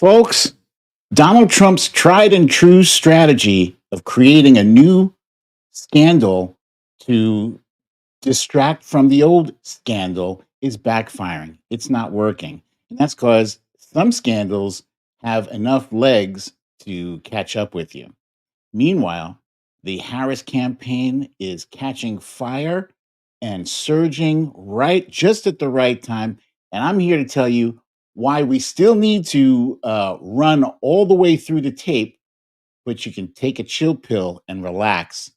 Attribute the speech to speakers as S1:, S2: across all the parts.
S1: Folks, Donald Trump's tried and true strategy of creating a new scandal to distract from the old scandal is backfiring. It's not working. And that's because some scandals have enough legs to catch up with you. Meanwhile, the Harris campaign is catching fire and surging right just at the right time. And I'm here to tell you why we still need to run all the way through the tape, but you can take a chill pill and relax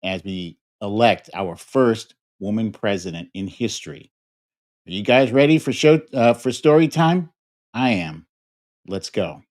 S1: as we elect our first woman president in history. Are you guys ready for story time? I am. Let's go.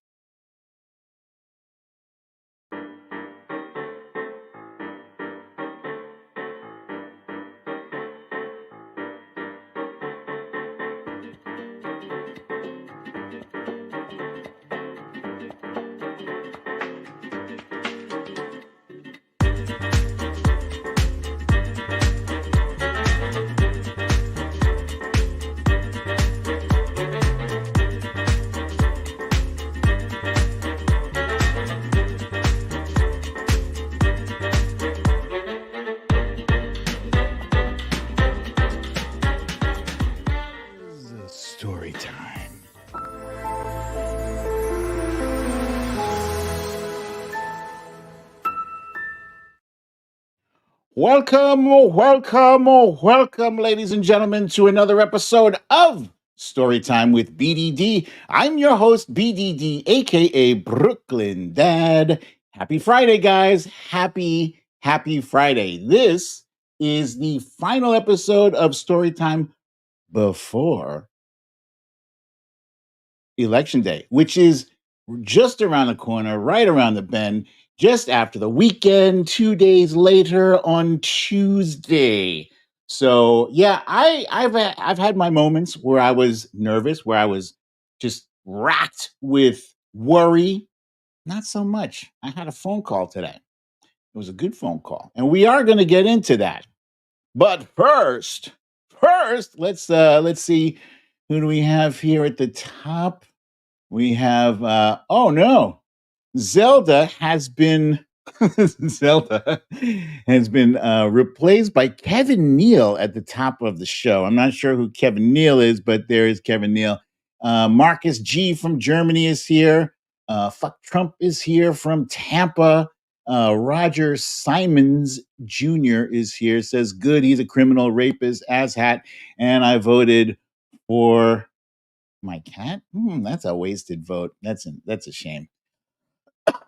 S1: Story time. Welcome, ladies and gentlemen, to another episode of Storytime with BDD. I'm your host, BDD, aka Brooklyn Dad. Happy Friday, guys. Happy Friday. This is the final episode of Storytime before Election Day, which is just around the corner, right around the bend, just after the weekend, 2 days later on Tuesday. So yeah, I've had my moments where I was nervous, where I was just racked with worry. Not so much. I had a phone call today. It was a good phone call, and we are going to get into that. But first, let's see who do we have here at the top. We have oh no, Zelda has been Zelda has been replaced by Kevin Neal at the top of the show. I'm not sure who Kevin Neal is, but there is Kevin Neal. Marcus G from Germany is here. Fuck Trump is here from Tampa. Roger Simons Jr. is here. Says good. He's a criminal rapist. As hat, and I voted for my cat. That's a wasted vote. That's a shame.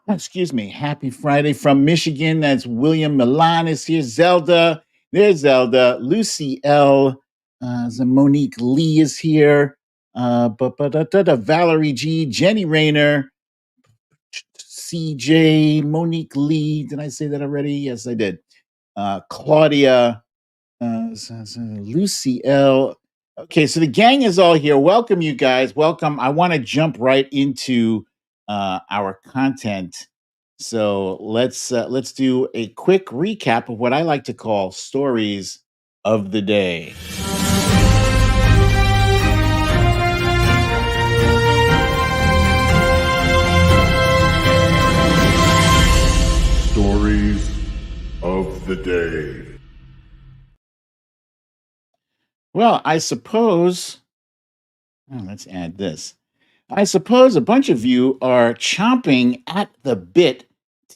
S1: Excuse me. Happy Friday from Michigan. That's William Milan is here. Zelda. There's Zelda. Lucy L. Monique Lee is here. Valerie G. Jenny Rayner. CJ. Monique Lee. Did I say that already? Yes, I did. Claudia. Lucy L. Okay, so the gang is all here. Welcome, you guys. Welcome. I want to jump right into our content. So let's do a quick recap of what I like to call stories of the day.
S2: Stories of the day.
S1: Well, I suppose. Let's add this. I suppose a bunch of you are chomping at the bit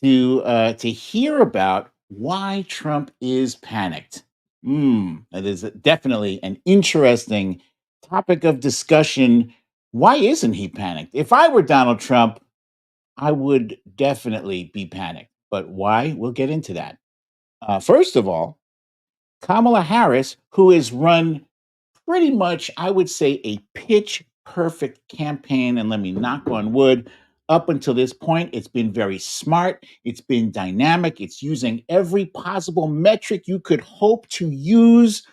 S1: to hear about why Trump is panicked. That is definitely an interesting topic of discussion. Why isn't he panicked? If I were Donald Trump, I would definitely be panicked. But why? We'll get into that. First of all, Kamala Harris, who has run pretty much, I would say, a pitch perfect campaign. And let me knock on wood. Up until this point, it's been very smart. It's been dynamic. It's using every possible metric you could hope to use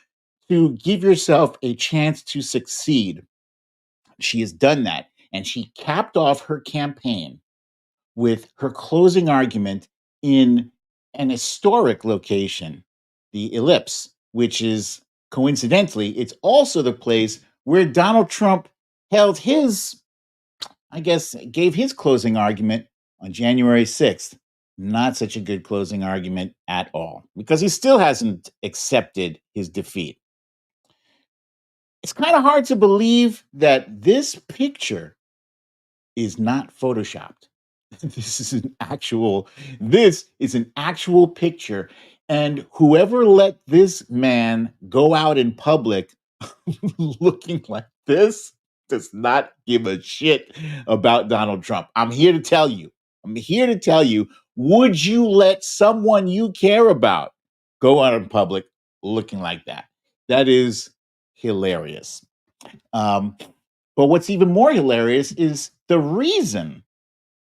S1: to give yourself a chance to succeed. She has done that. And she capped off her campaign with her closing argument in an historic location, the Ellipse, which is coincidentally, it's also the place where Donald Trump held his, I guess, gave his closing argument on January 6th. Not such a good closing argument at all because he still hasn't accepted his defeat. It's kind of hard to believe that this picture is not photoshopped. This is an actual picture, and whoever let this man go out in public looking like this does not give a shit about Donald Trump. I'm here to tell you. I'm here to tell you, would you let someone you care about go out in public looking like that? That is hilarious. Um, but what's even more hilarious is the reason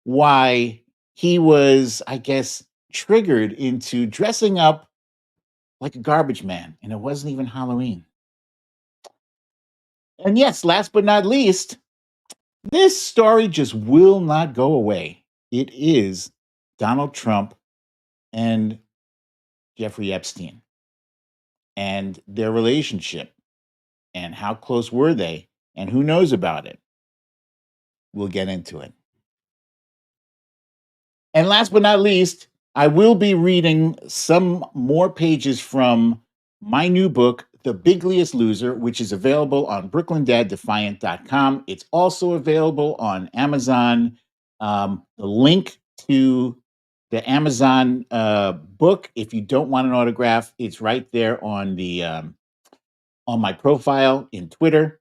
S1: why he was, I guess, triggered into dressing up like a garbage man, and it wasn't even Halloween. And yes, last but not least, this story just will not go away. It is Donald Trump and Jeffrey Epstein and their relationship and how close were they and who knows about it. We'll get into it. And last but not least, I will be reading some more pages from my new book, The Bigliest Loser, which is available on brooklynDadDefiant.com. It's also available on Amazon. The link to the Amazon book, if you don't want an autograph, it's right there on the on my profile in Twitter.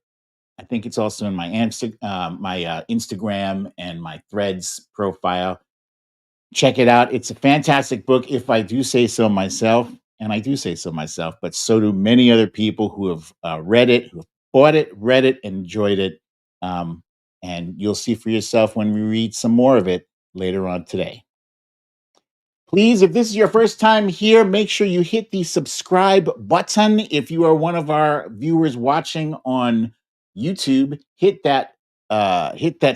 S1: I think it's also in my Instagram and my Threads profile. Check it out. It's a fantastic book, if I do say so myself. And I do say so myself, but so do many other people who have read it, who have bought it, read it, and enjoyed it. Um, and you'll see for yourself when we read some more of it later on today. Please, if this is your first time here, make sure you hit the subscribe button. If you are one of our viewers watching on YouTube, hit that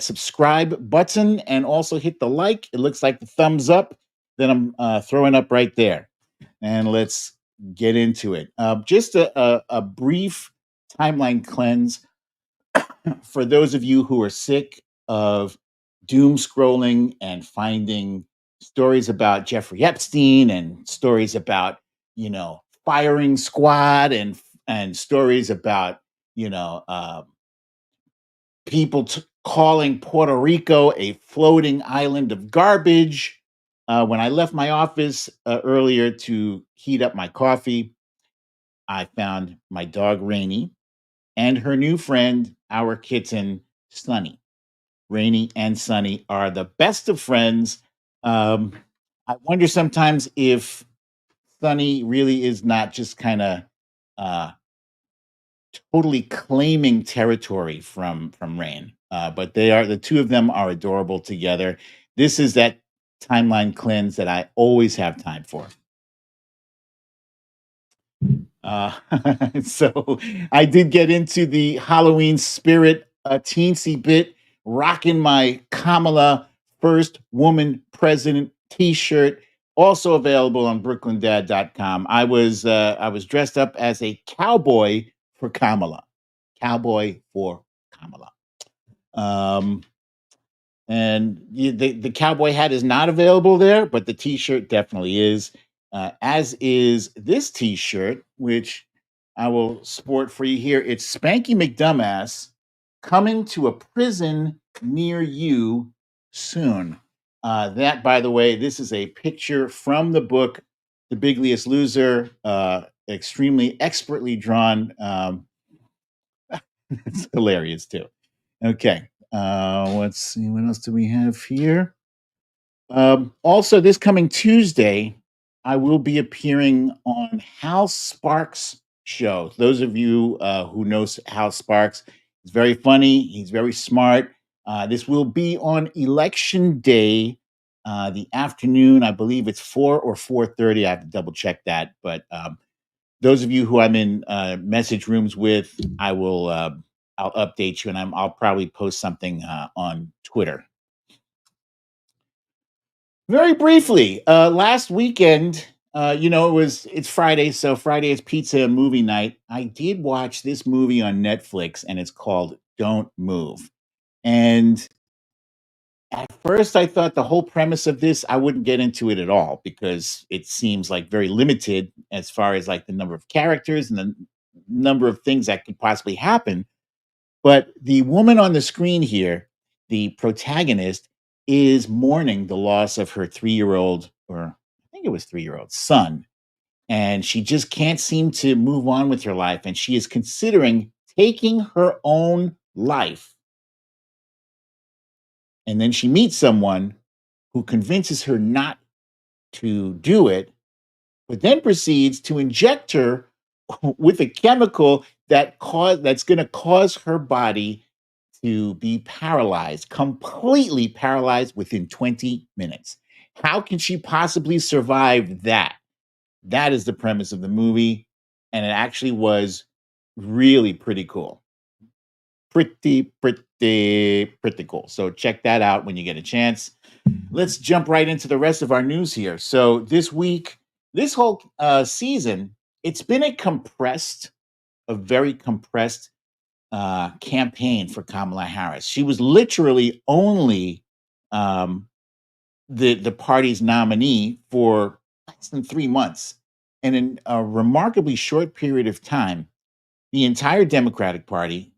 S1: subscribe button and also hit the like. It looks like the thumbs up that I'm throwing up right there. And let's get into it. Just a brief timeline cleanse for those of you who are sick of doom scrolling and finding stories about Jeffrey Epstein and stories about, firing squad and stories about, you know, uh, people calling Puerto Rico a floating island of garbage. When I left my office earlier to heat up my coffee, I found my dog Rainy and her new friend, our kitten Sunny. Rainy and Sunny are the best of friends. Um, I wonder sometimes if Sunny really is not just kind of uh, totally claiming territory from Rain. But the two of them are adorable together. This is that timeline cleanse that I always have time for. Uh, so I did get into the Halloween spirit teensy bit, rocking my Kamala First Woman President T-shirt, also available on BrooklynDad.com. I was dressed up as a cowboy for Kamala, cowboy for Kamala. Um, and the cowboy hat is not available there, but the T-shirt definitely is. As is this T-shirt, which I will sport for you here. It's Spanky McDumbass coming to a prison near you soon. That, by the way, this is a picture from the book, The Bigliest Loser, extremely expertly drawn. It's hilarious too. Okay. Let's see. What else do we have here? Also, this coming Tuesday, I will be appearing on Hal Sparks' show. Those of you who know Hal Sparks, he's very funny. He's very smart. This will be on Election Day, the afternoon. I believe it's 4 or 4:30. I have to double check that. But those of you who I'm in message rooms with, I'll update you, and I'll probably post something on Twitter. Very briefly, last weekend, it's Friday, so Friday is pizza and movie night. I did watch this movie on Netflix, and it's called Don't Move. And First, I thought the whole premise of this, I wouldn't get into it at all because it seems like very limited as far as like the number of characters and the number of things that could possibly happen. But the woman on the screen here, the protagonist, is mourning the loss of her 3-year-old, or I think it was 3-year-old son. And she just can't seem to move on with her life. And she is considering taking her own life. And then she meets someone who convinces her not to do it, but then proceeds to inject her with a chemical that's going to cause her body to be paralyzed, completely paralyzed within 20 minutes. How can she possibly survive that? That is the premise of the movie, and it actually was really pretty cool. Pretty cool. So check that out when you get a chance. Let's jump right into the rest of our news here. So this week, this whole season, it's been a very compressed campaign for Kamala Harris. She was literally only um, the party's nominee for less than 3 months, and in a remarkably short period of time, the entire Democratic Party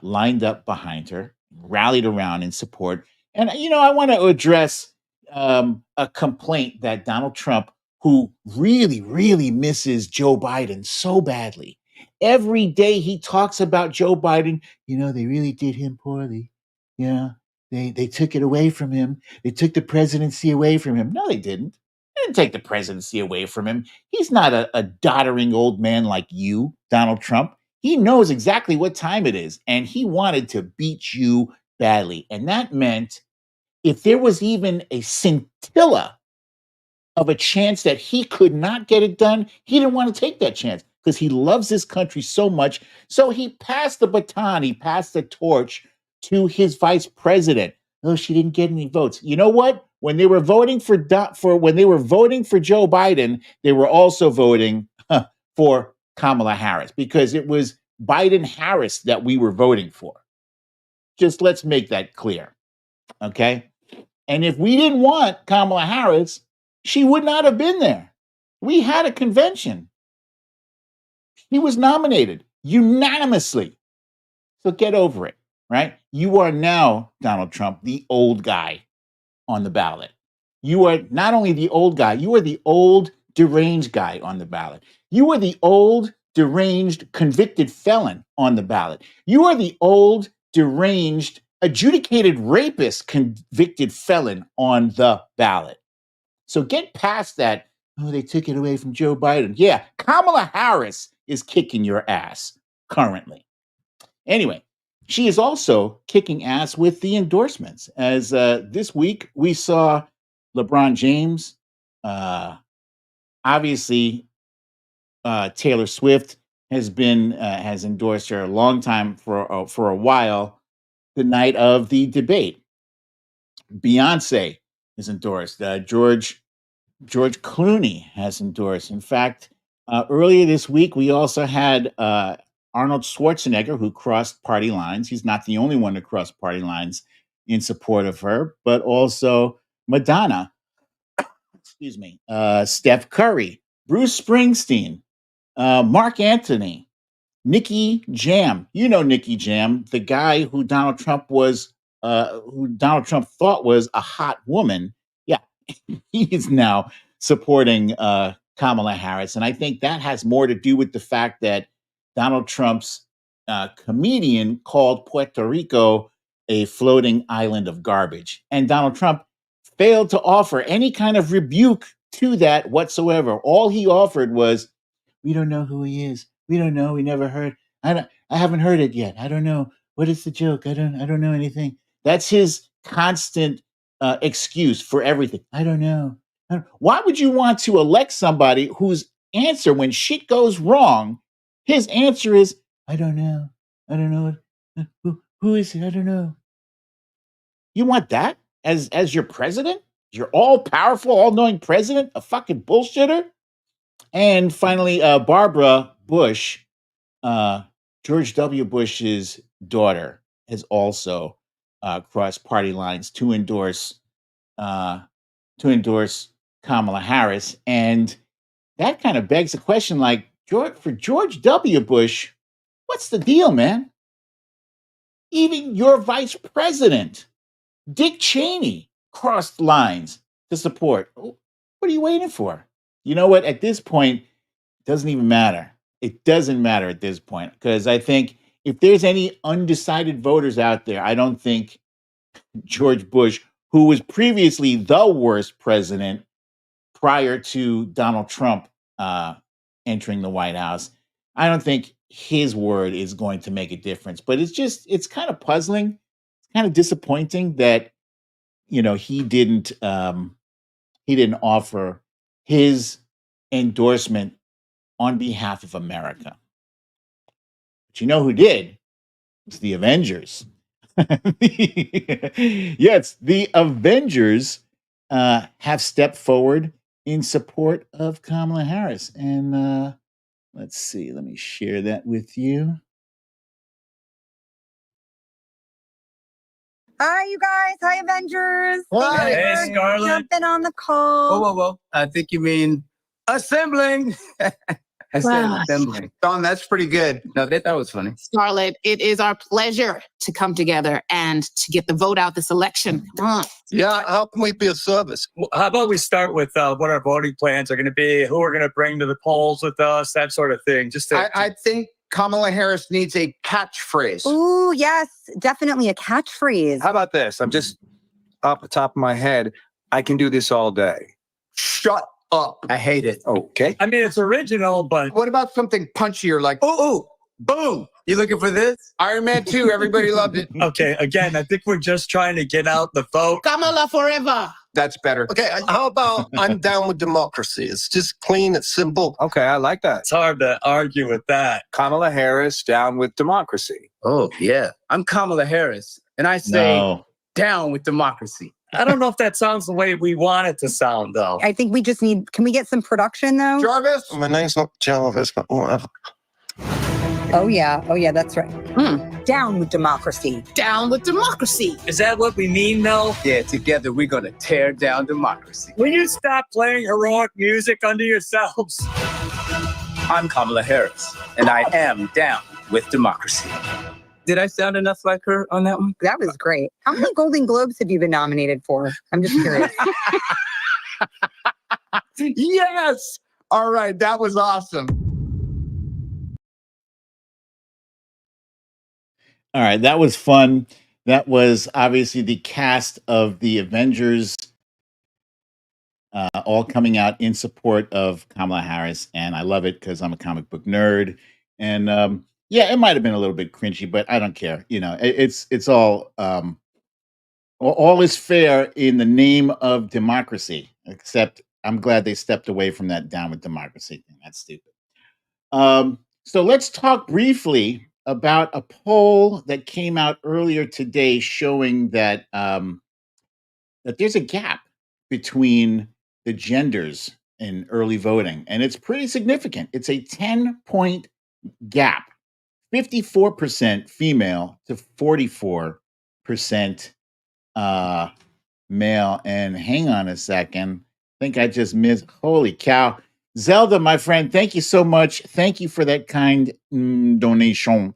S1: lined up behind her, rallied around in support. And, I want to address a complaint that Donald Trump, who really, really misses Joe Biden so badly, every day he talks about Joe Biden, they really did him poorly. Yeah, they took it away from him. They took the presidency away from him. No, they didn't. They didn't take the presidency away from him. He's not a doddering old man like you, Donald Trump. He knows exactly what time it is, and he wanted to beat you badly. And that meant if there was even a scintilla of a chance that he could not get it done, he didn't want to take that chance because he loves this country so much. So he passed the baton, he passed the torch to his vice president. Oh, she didn't get any votes. You know what? When they were voting when they were voting for Joe Biden, they were also voting for Kamala Harris because it was Biden Harris that we were voting for. Just let's make that clear. Okay. And if we didn't want Kamala Harris, she would not have been there. We had a convention. He was nominated unanimously. So get over it, right? You are now, Donald Trump, the old guy on the ballot. You are not only the old guy, you are the old deranged guy on the ballot. You are the old deranged convicted felon on the ballot. You are the old deranged adjudicated rapist convicted felon on the ballot. So get past that. Oh, they took it away from Joe Biden. Yeah, Kamala Harris is kicking your ass currently. Anyway, she is also kicking ass with the endorsements. As this week we saw LeBron James, obviously Taylor Swift has endorsed her a long time for a while. The night of the debate, Beyonce is endorsed. George Clooney has endorsed. In fact, earlier this week, we also had Arnold Schwarzenegger, who crossed party lines. He's not the only one to cross party lines in support of her, but also Madonna, excuse me, Steph Curry, Bruce Springsteen, Mark Anthony, Nikki Jam. You know Nikki Jam, the guy who Donald Trump thought was a hot woman. Yeah, he is now supporting Kamala Harris. And I think that has more to do with the fact that Donald Trump's comedian called Puerto Rico a floating island of garbage. And Donald Trump failed to offer any kind of rebuke to that whatsoever. All he offered was, we don't know who he is. We don't know. We never heard. I haven't heard it yet. I don't know. What is the joke? I don't know anything. That's his constant excuse for everything. I don't know. Why would you want to elect somebody whose answer when shit goes wrong, his answer is, I don't know. I don't know. Who is it? I don't know. You want that as your president? Your all powerful, all knowing president, a fucking bullshitter? And finally, Barbara Bush, uh, George W. Bush's daughter, has also crossed party lines to endorse uh, to endorse Kamala Harris. And that kind of begs the question, like, for George W. Bush, what's the deal, man? Even your vice president, Dick Cheney, crossed lines to support. What are you waiting for? You know what? At this point, it doesn't even matter. It doesn't matter at this point, because I think if there's any undecided voters out there, I don't think George Bush, who was previously the worst president prior to Donald Trump entering the White House, I don't think his word is going to make a difference. But it's kind of puzzling. It's kind of disappointing that he didn't offer his endorsement on behalf of America. But you know who did? It's the Avengers. Yes, the Avengers have stepped forward in support of Kamala Harris. And let's see, let me share that with you.
S3: Hi, you guys. Hi, Avengers.
S4: Hi.
S3: Thank you
S4: Hey,
S3: for
S4: Scarlett.
S3: jumping on the call.
S4: Whoa. I think you mean assembling. I said
S5: Wow.
S4: assembling. Don, that's pretty good. No, that was funny.
S5: Scarlett, it is our pleasure to come together and to get the vote out this election. Come on.
S6: Yeah, how can we be of service?
S7: Well, how about we start with what our voting plans are going to be, who we're going to bring to the polls with us, that sort of thing.
S4: I think Kamala Harris needs a catchphrase.
S3: Ooh, yes, definitely a catchphrase.
S8: How about this? I'm just off the top of my head. I can do this all day.
S4: Shut up. I hate it.
S8: Okay.
S7: I mean, it's original, but
S4: What about something punchier like, ooh, boom. You looking for this? Iron Man 2, everybody loved it.
S7: okay, again, I think we're just trying to get out the vote.
S5: Kamala forever.
S4: That's better.
S6: Okay, how about I'm down with democracy? It's just clean, it's simple.
S8: Okay, I like that.
S7: It's hard to argue with that.
S8: Kamala Harris down with democracy.
S4: Oh, yeah. I'm Kamala Harris, and I say
S1: No.
S4: down with democracy.
S7: I don't know if that sounds the way we want it to sound, though.
S3: I think we just need, can we get some production though?
S4: Jarvis?
S6: My name's not Jarvis, but whatever.
S3: Oh, yeah, that's right. Down with democracy.
S5: Down with democracy.
S7: Is that what we mean, though?
S4: Yeah, together we're going to tear down democracy.
S7: Will you stop playing heroic music under yourselves?
S4: I'm Kamala Harris, and I am down with democracy. Did I sound enough like her on that one?
S3: That was great. How many Golden Globes have you been nominated for? I'm just curious.
S4: Yes! All right, that was awesome.
S1: All right, that was fun. That was obviously the cast of the Avengers all coming out in support of Kamala Harris. And I love it because I'm a comic book nerd. And yeah, it might have been a little bit cringy, but I don't care. You know, it's all is fair in the name of democracy, except I'm glad they stepped away from that down with democracy thing. That's stupid. So let's talk briefly about a poll that came out earlier today showing that that there's a gap between the genders in early voting, and it's pretty significant. It's a 10-point gap, 54% female to 44% male. And hang on a second, I think I just missed. Holy cow. Zelda, my friend, thank you so much. Thank you for that kind donation.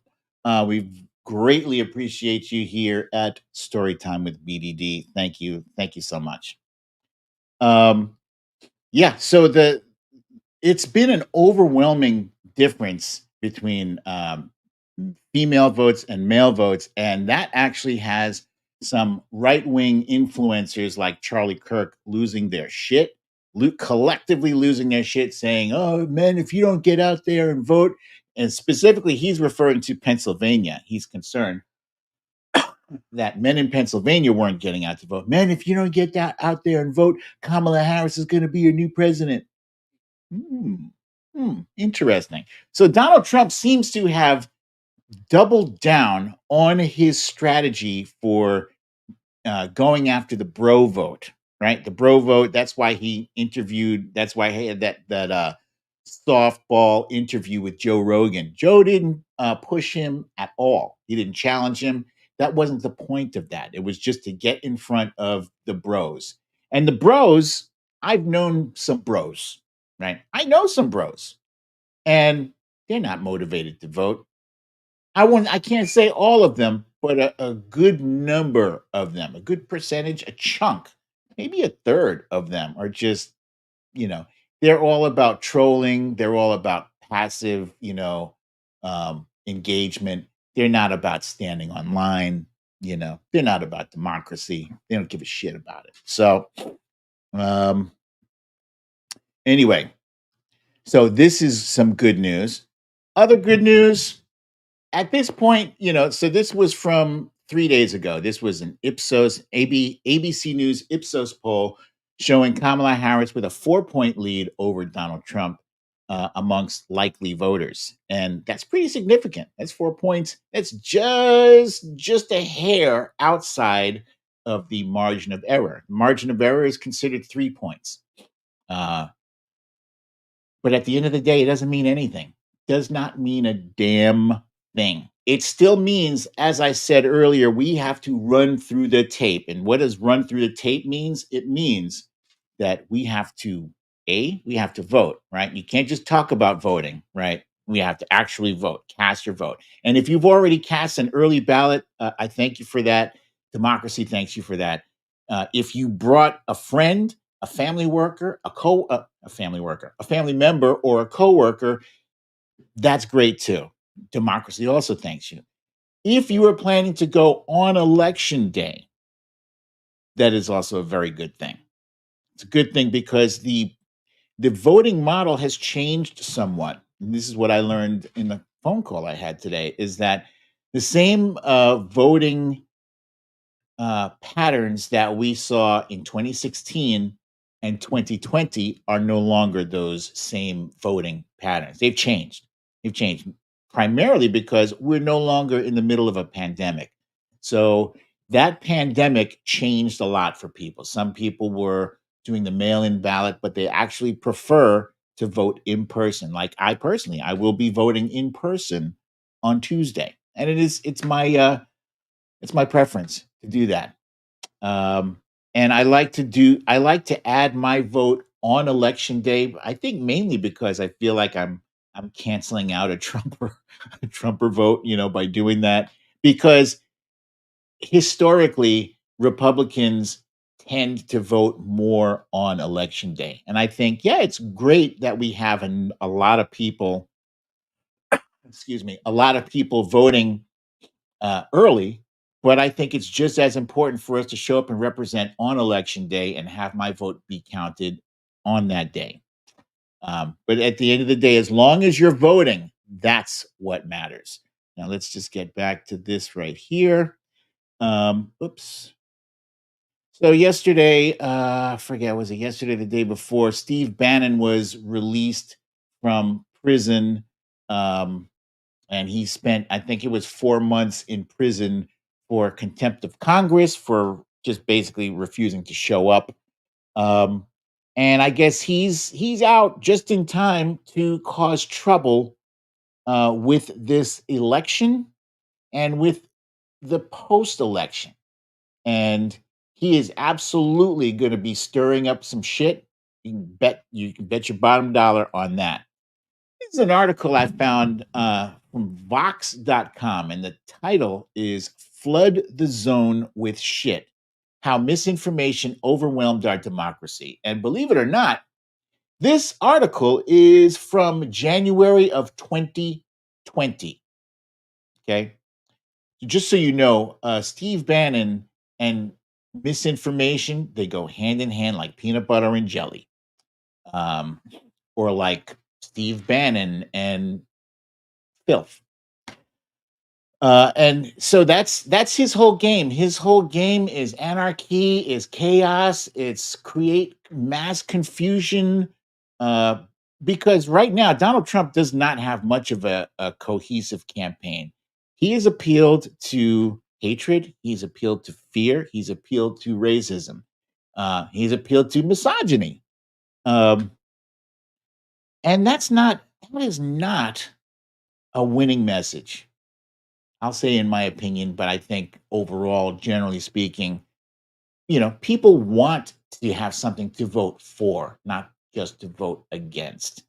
S1: We greatly appreciate you here at Storytime with BDD. Thank you. Thank you so much. Yeah, so it's been an overwhelming difference between female votes and male votes, and that actually has some right-wing influencers like Charlie Kirk losing their shit, collectively losing their shit, saying, "Oh, men, if you don't get out there and vote," and specifically, he's referring to Pennsylvania. He's concerned that men in Pennsylvania weren't getting out to vote. Men, if you don't get out there and vote, Kamala Harris is going to be your new president. Interesting. So Donald Trump seems to have doubled down on his strategy for going after the bro vote, right? The bro vote. That's why he interviewed. That's why he had that softball interview with Joe Rogan. Joe didn't push him at all. He didn't challenge him. That wasn't the point of that. It was just to get in front of the bros. And the bros, I've known some bros, right? I know some bros, and they're not motivated to vote. I can't say all of them, but a good number of them, a good percentage, a chunk, maybe a third of them are just, you know, they're all about trolling. They're all about passive, engagement. They're not about standing online. They're not about democracy. They don't give a shit about it. So, um, anyway, so this is some good news. Other good news at this point, so this was from 3 days ago. This was an ABC News Ipsos poll showing Kamala Harris with a 4-point lead over Donald Trump amongst likely voters, and that's pretty significant. That's 4 points. That's just a hair outside of the margin of error. Margin of error is considered 3 points. But at the end of the day, it doesn't mean anything. Does not mean a damn thing. It still means, as I said earlier, we have to run through the tape. And what does run through the tape means? It means that we have to vote, right? You can't just talk about voting, right? We have to actually vote, cast your vote. And if you've already cast an early ballot, I thank you for that. Democracy thanks you for that. If you brought a friend, a family worker, a family member, or a coworker, that's great too. Democracy also thanks you. If you are planning to go on election day, that is also a very good thing. It's a good thing because the voting model has changed somewhat. And this is what I learned in the phone call I had today, is that the same voting patterns that we saw in 2016 and 2020 are no longer those same voting patterns. They've changed. They've changed primarily because we're no longer in the middle of a pandemic. So that pandemic changed a lot for people. Some people were doing the mail-in ballot, but they actually prefer to vote in person. Like I personally, I will be voting in person on Tuesday, and it's my preference to do that. And I like to add my vote on election day. I think mainly because I feel like I'm canceling out a Trumper a Trumper vote, by doing that. Because historically, Republicans tend to vote more on election day. And I think, yeah, it's great that we have a lot of people, a lot of people voting early, but I think it's just as important for us to show up and represent on election day and have my vote be counted on that day. But at the end of the day, as long as you're voting, that's what matters. Now let's just get back to this right here. Oops. So yesterday, I forget, was it yesterday, or the day before, Steve Bannon was released from prison. And he spent, I think it was 4 months in prison for contempt of Congress, for just basically refusing to show up. Um, and I guess he's out just in time to cause trouble with this election and with the post-election. And he is absolutely going to be stirring up some shit. You can bet your bottom dollar on that. This is an article I found from Vox.com, and the title is Flood the Zone with Shit: How Misinformation Overwhelmed Our Democracy. And believe it or not, this article is from January of 2020. Okay. So just so you know, Steve Bannon and misinformation, they go hand in hand like peanut butter and jelly. Or like Steve Bannon and filth. And so that's his whole game. His whole game is anarchy, is chaos, it's create mass confusion. Because right now, Donald Trump does not have much of a cohesive campaign. He has appealed to hatred, he's appealed to fear, he's appealed to racism, he's appealed to misogyny. Um, and that is not a winning message. I'll say in my opinion, but I think overall, generally speaking, people want to have something to vote for, not just to vote against.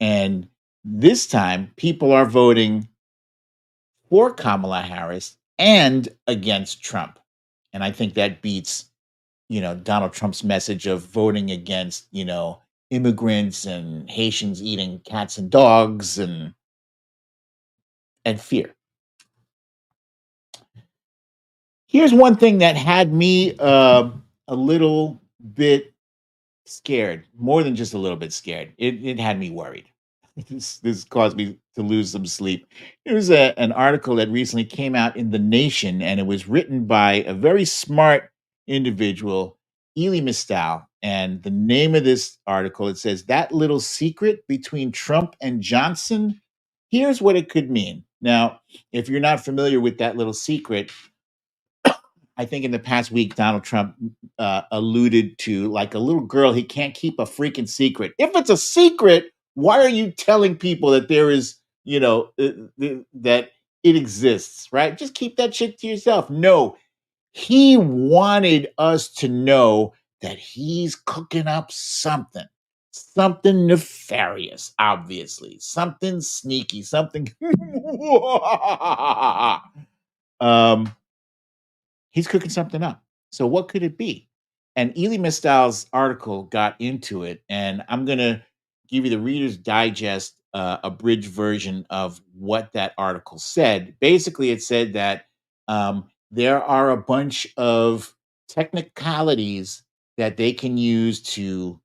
S1: And this time, people are voting for Kamala Harris and against Trump. And I think that beats, Donald Trump's message of voting against, immigrants and Haitians eating cats and dogs and fear. Here's one thing that had me a little bit scared, more than just a little bit scared. It had me worried. This caused me to lose some sleep. There was an article that recently came out in The Nation, and it was written by a very smart individual, Ely Mistal. And the name of this article, it says, "That Little Secret Between Trump and Johnson. Here's what it could mean." Now, if you're not familiar with that little secret, I think in the past week, Donald Trump alluded to, like a little girl, he can't keep a freaking secret. If it's a secret, why are you telling people that there is, that it exists, right? Just keep that shit to yourself. No, he wanted us to know that he's cooking up something nefarious, obviously, something sneaky, something. um, he's cooking something up. So what could it be? And Ely Mistal's article got into it, and I'm going to give you the Reader's Digest abridged version of what that article said. Basically, it said that there are a bunch of technicalities that they can use to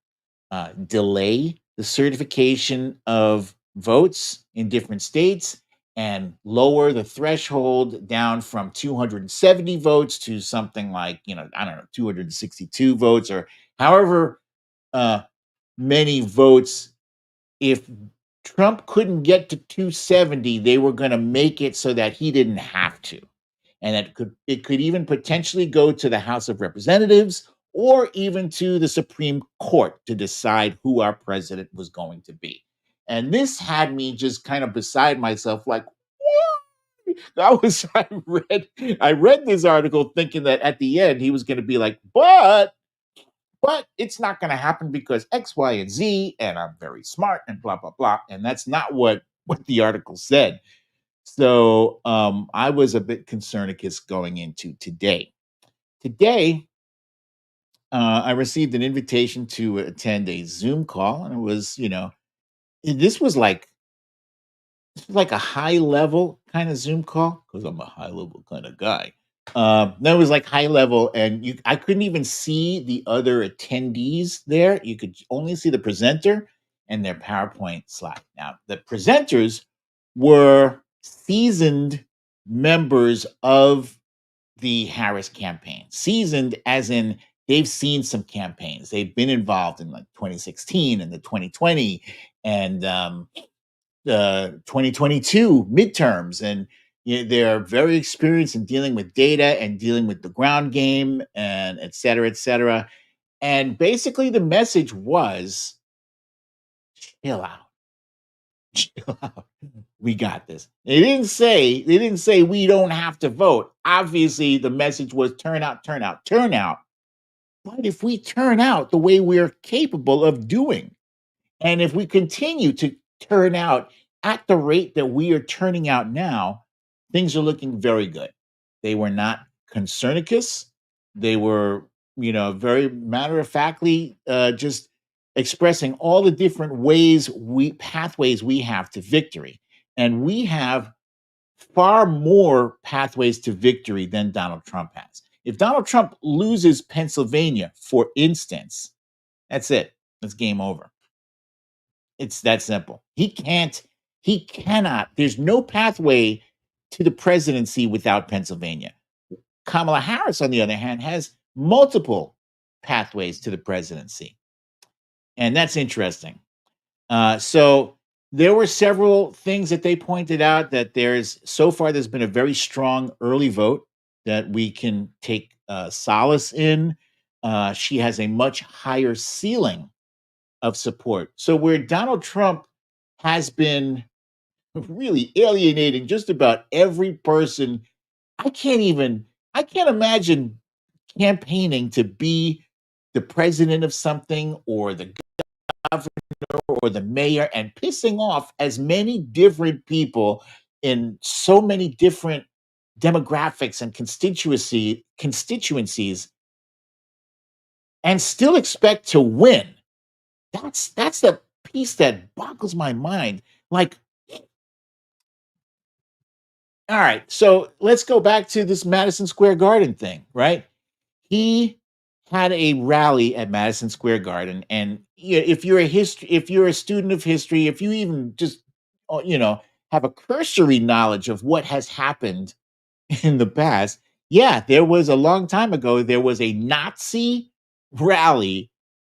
S1: delay the certification of votes in different states and lower the threshold down from 270 votes to something like, I don't know, 262 votes or however many votes. If Trump couldn't get to 270, they were going to make it so that he didn't have to. And it could even potentially go to the House of Representatives or even to the Supreme Court to decide who our president was going to be. And this had me just kind of beside myself, like, what? I read this article thinking that at the end he was going to be like, but it's not going to happen because X, Y, and Z, and I'm very smart and blah, blah, blah. And that's not what the article said. So I was a bit concernicus going into today. Today, I received an invitation to attend a Zoom call, and it was, this was like a high level kind of Zoom call because I'm a high level kind of guy. That was like high level, and I couldn't even see the other attendees there. You could only see the presenter and their PowerPoint slide. Now, the presenters were seasoned members of the Harris campaign. Seasoned as in they've seen some campaigns. They've been involved in like 2016 and the 2020 and the 2022 midterms. And they're very experienced in dealing with data and dealing with the ground game and et cetera, et cetera. And basically the message was, chill out. Chill out. We got this. They didn't say we don't have to vote. Obviously, the message was turn out, turn out, turn out. But if we turn out the way we're capable of doing, and if we continue to turn out at the rate that we are turning out now, things are looking very good. They were not concernicus. They were, very matter of factly, just expressing all the different pathways we have to victory. And we have far more pathways to victory than Donald Trump has. If Donald Trump loses Pennsylvania, for instance, that's it. It's game over. It's that simple. He cannot, there's no pathway to the presidency without Pennsylvania. Kamala Harris, on the other hand, has multiple pathways to the presidency. And that's interesting. So there were several things that they pointed out that there's been a very strong early vote that we can take solace in. She has a much higher ceiling of support. So where Donald Trump has been really alienating just about every person, I can't imagine campaigning to be the the president of something or the governor or the mayor and pissing off as many different people in so many different demographics and constituencies and still expect to win. That's the piece that boggles my mind. Like, all right, so let's go back to this Madison Square Garden thing, right? He had a rally at Madison Square Garden, and if you're a student of history, if you even just have a cursory knowledge of what has happened in the past, yeah, there was a long time ago, there was a Nazi rally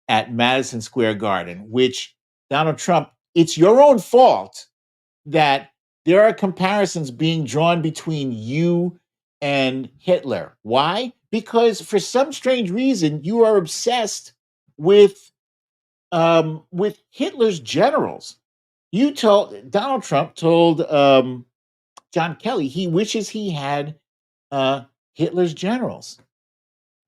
S1: at Madison Square Garden, which Donald Trump, it's your own fault that there are comparisons being drawn between you and Hitler. Why? Because for some strange reason, you are obsessed with Hitler's generals. Donald Trump told John Kelly he wishes he had Hitler's generals,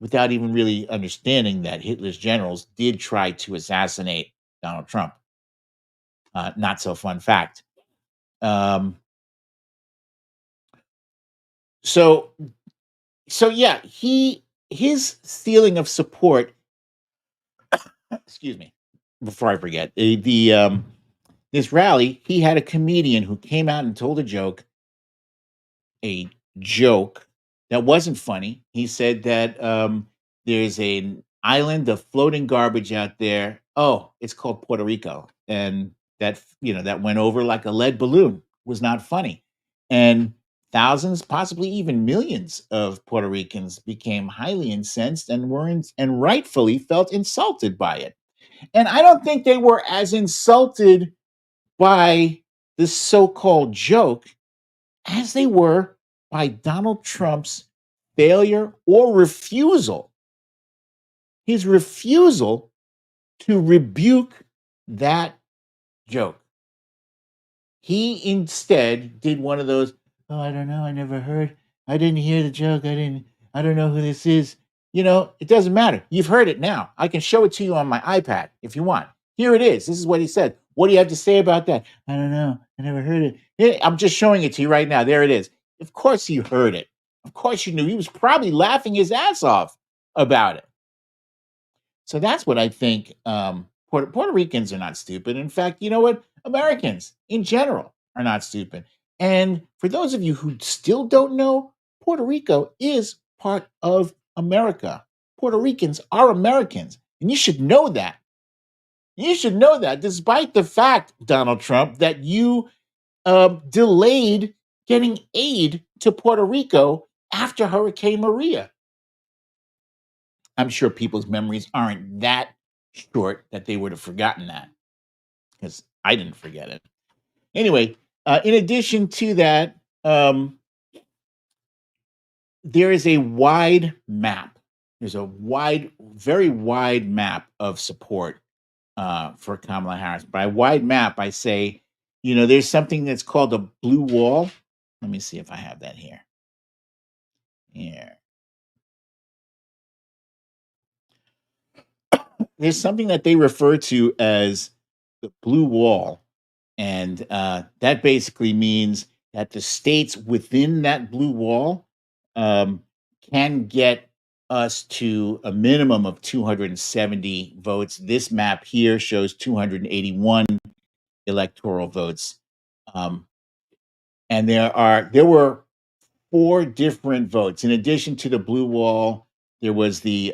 S1: without even really understanding that Hitler's generals did try to assassinate Donald Trump. Not so fun fact. So yeah, his feeling of support. Excuse me, before I forget this rally, he had a comedian who came out and told a joke that wasn't funny. He said that there's an island of floating garbage out there. Oh, it's called Puerto Rico, and that went over like a lead balloon. Was not funny, and thousands, possibly even millions of Puerto Ricans became highly incensed and and rightfully felt insulted by it. And I don't think they were as insulted by this so-called joke as they were by Donald Trump's failure or refusal, his refusal to rebuke that joke. He instead did one of those, oh, I don't know, I never heard, I didn't hear the joke, I don't know who this is. It doesn't matter. You've heard it now. I can show it to you on my iPad if you want. Here it is. This is what he said. What do you have to say about that? I don't know. I never heard it. I'm just showing it to you right now. There it is. Of course you heard it. Of course you knew. He was probably laughing his ass off about it. So that's what I think. Puerto Ricans are not stupid. In fact, you know what? Americans in general are not stupid. And for those of you who still don't know, Puerto Rico is part of America. Puerto Ricans are Americans. And you should know that. You should know that, despite the fact, Donald Trump, that you delayed getting aid to Puerto Rico after Hurricane Maria. I'm sure people's memories aren't that short that they would have forgotten that, because I didn't forget it. Anyway, in addition to that, there is a wide map. There's a very wide map of support for Kamala Harris. By wide map, I say, there's something that's called a blue wall. Let me see if I have that here. Here. There's something that they refer to as the blue wall. And that basically means that the states within that blue wall can get us to a minimum of 270 votes. This map here shows 281 electoral votes. And there were 4 different votes. In addition to the blue wall, there was the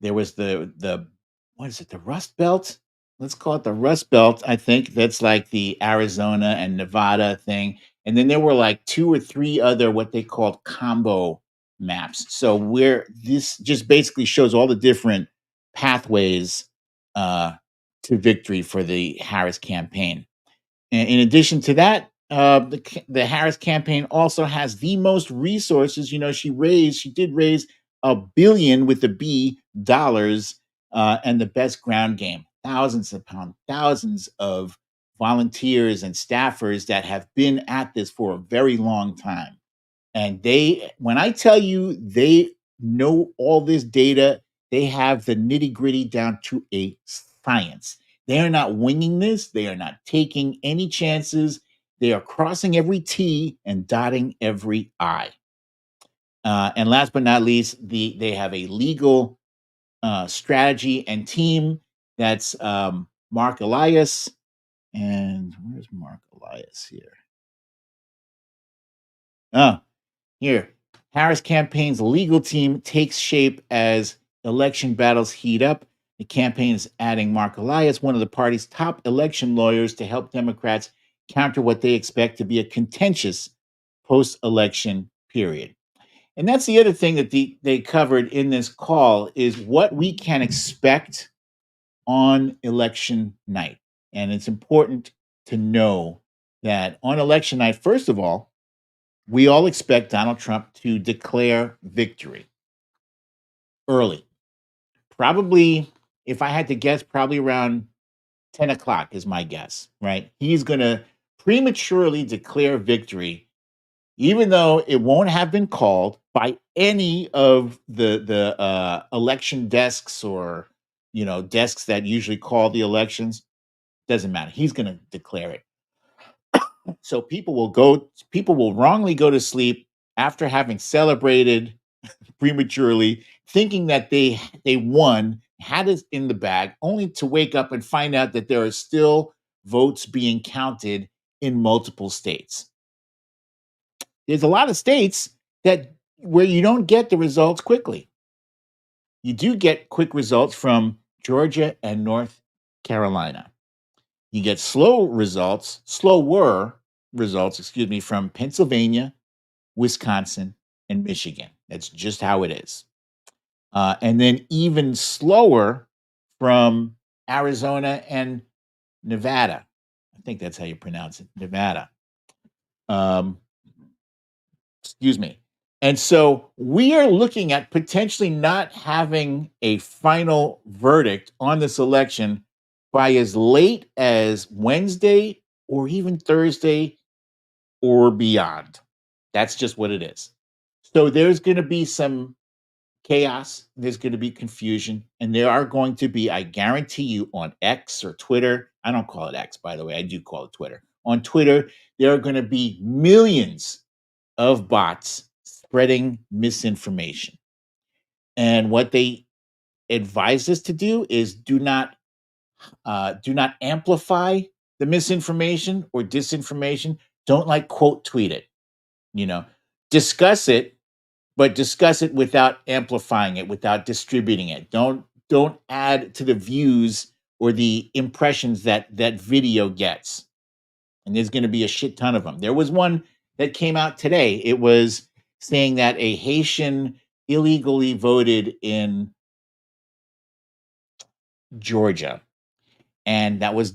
S1: what is it, the Rust Belt? Let's call it the Rust Belt. I think that's like the Arizona and Nevada thing. And then there were like 2 or 3 other what they called combo maps. So where this just basically shows all the different pathways to victory for the Harris campaign. And in addition to that, the Harris campaign also has the most resources. She did raise $1 billion with the B dollars and the best ground game. Thousands of volunteers and staffers that have been at this for a very long time. And when I tell you they know all this data, They have the nitty gritty down to a science. They are not winging this. They are not taking any chances. They are crossing every T and dotting every I. And last but not least, they have a legal strategy and team. That's Mark Elias. And where's Mark Elias here? Oh, here. Harris campaign's legal team takes shape as election battles heat up. The campaign is adding Mark Elias, one of the party's top election lawyers, to help Democrats counter what they expect to be a contentious post-election period. And that's the other thing that they covered in this call is what we can expect on election night. And it's important to know that on election night, first of all, we all expect Donald Trump to declare victory early. Probably, if I had to guess, probably around 10 o'clock is my guess, right? He's going to prematurely declare victory, even though it won't have been called by any of the election desks or desks that usually call the elections. Doesn't matter. He's going to declare it. So people will wrongly go to sleep after having celebrated prematurely, thinking that they won, had it in the bag, only to wake up and find out that there are still votes being counted in multiple states. There's a lot of states where you don't get the results quickly. You do get quick results from Georgia and North Carolina. You get slower results, from Pennsylvania, Wisconsin, and Michigan. That's just how it is. And then even slower from Arizona and Nevada. I think that's how you pronounce it, Nevada. Excuse me. And so we are looking at potentially not having a final verdict on this election by as late as Wednesday or even Thursday or beyond. That's just what it is. So there's going to be some chaos, there's going to be confusion, and there are going to be, I guarantee you, on X or Twitter. I don't call it X, by the way. I do call it Twitter. On Twitter, there are going to be millions of bots spreading misinformation. And what they advise us to do is do not amplify the misinformation or disinformation. Don't quote tweet it. Discuss it, but discuss it without amplifying it, without distributing it. Don't add to the views or the impressions that video gets. And there's going to be a shit ton of them. There was one that came out today. It was saying that a Haitian illegally voted in Georgia. And that was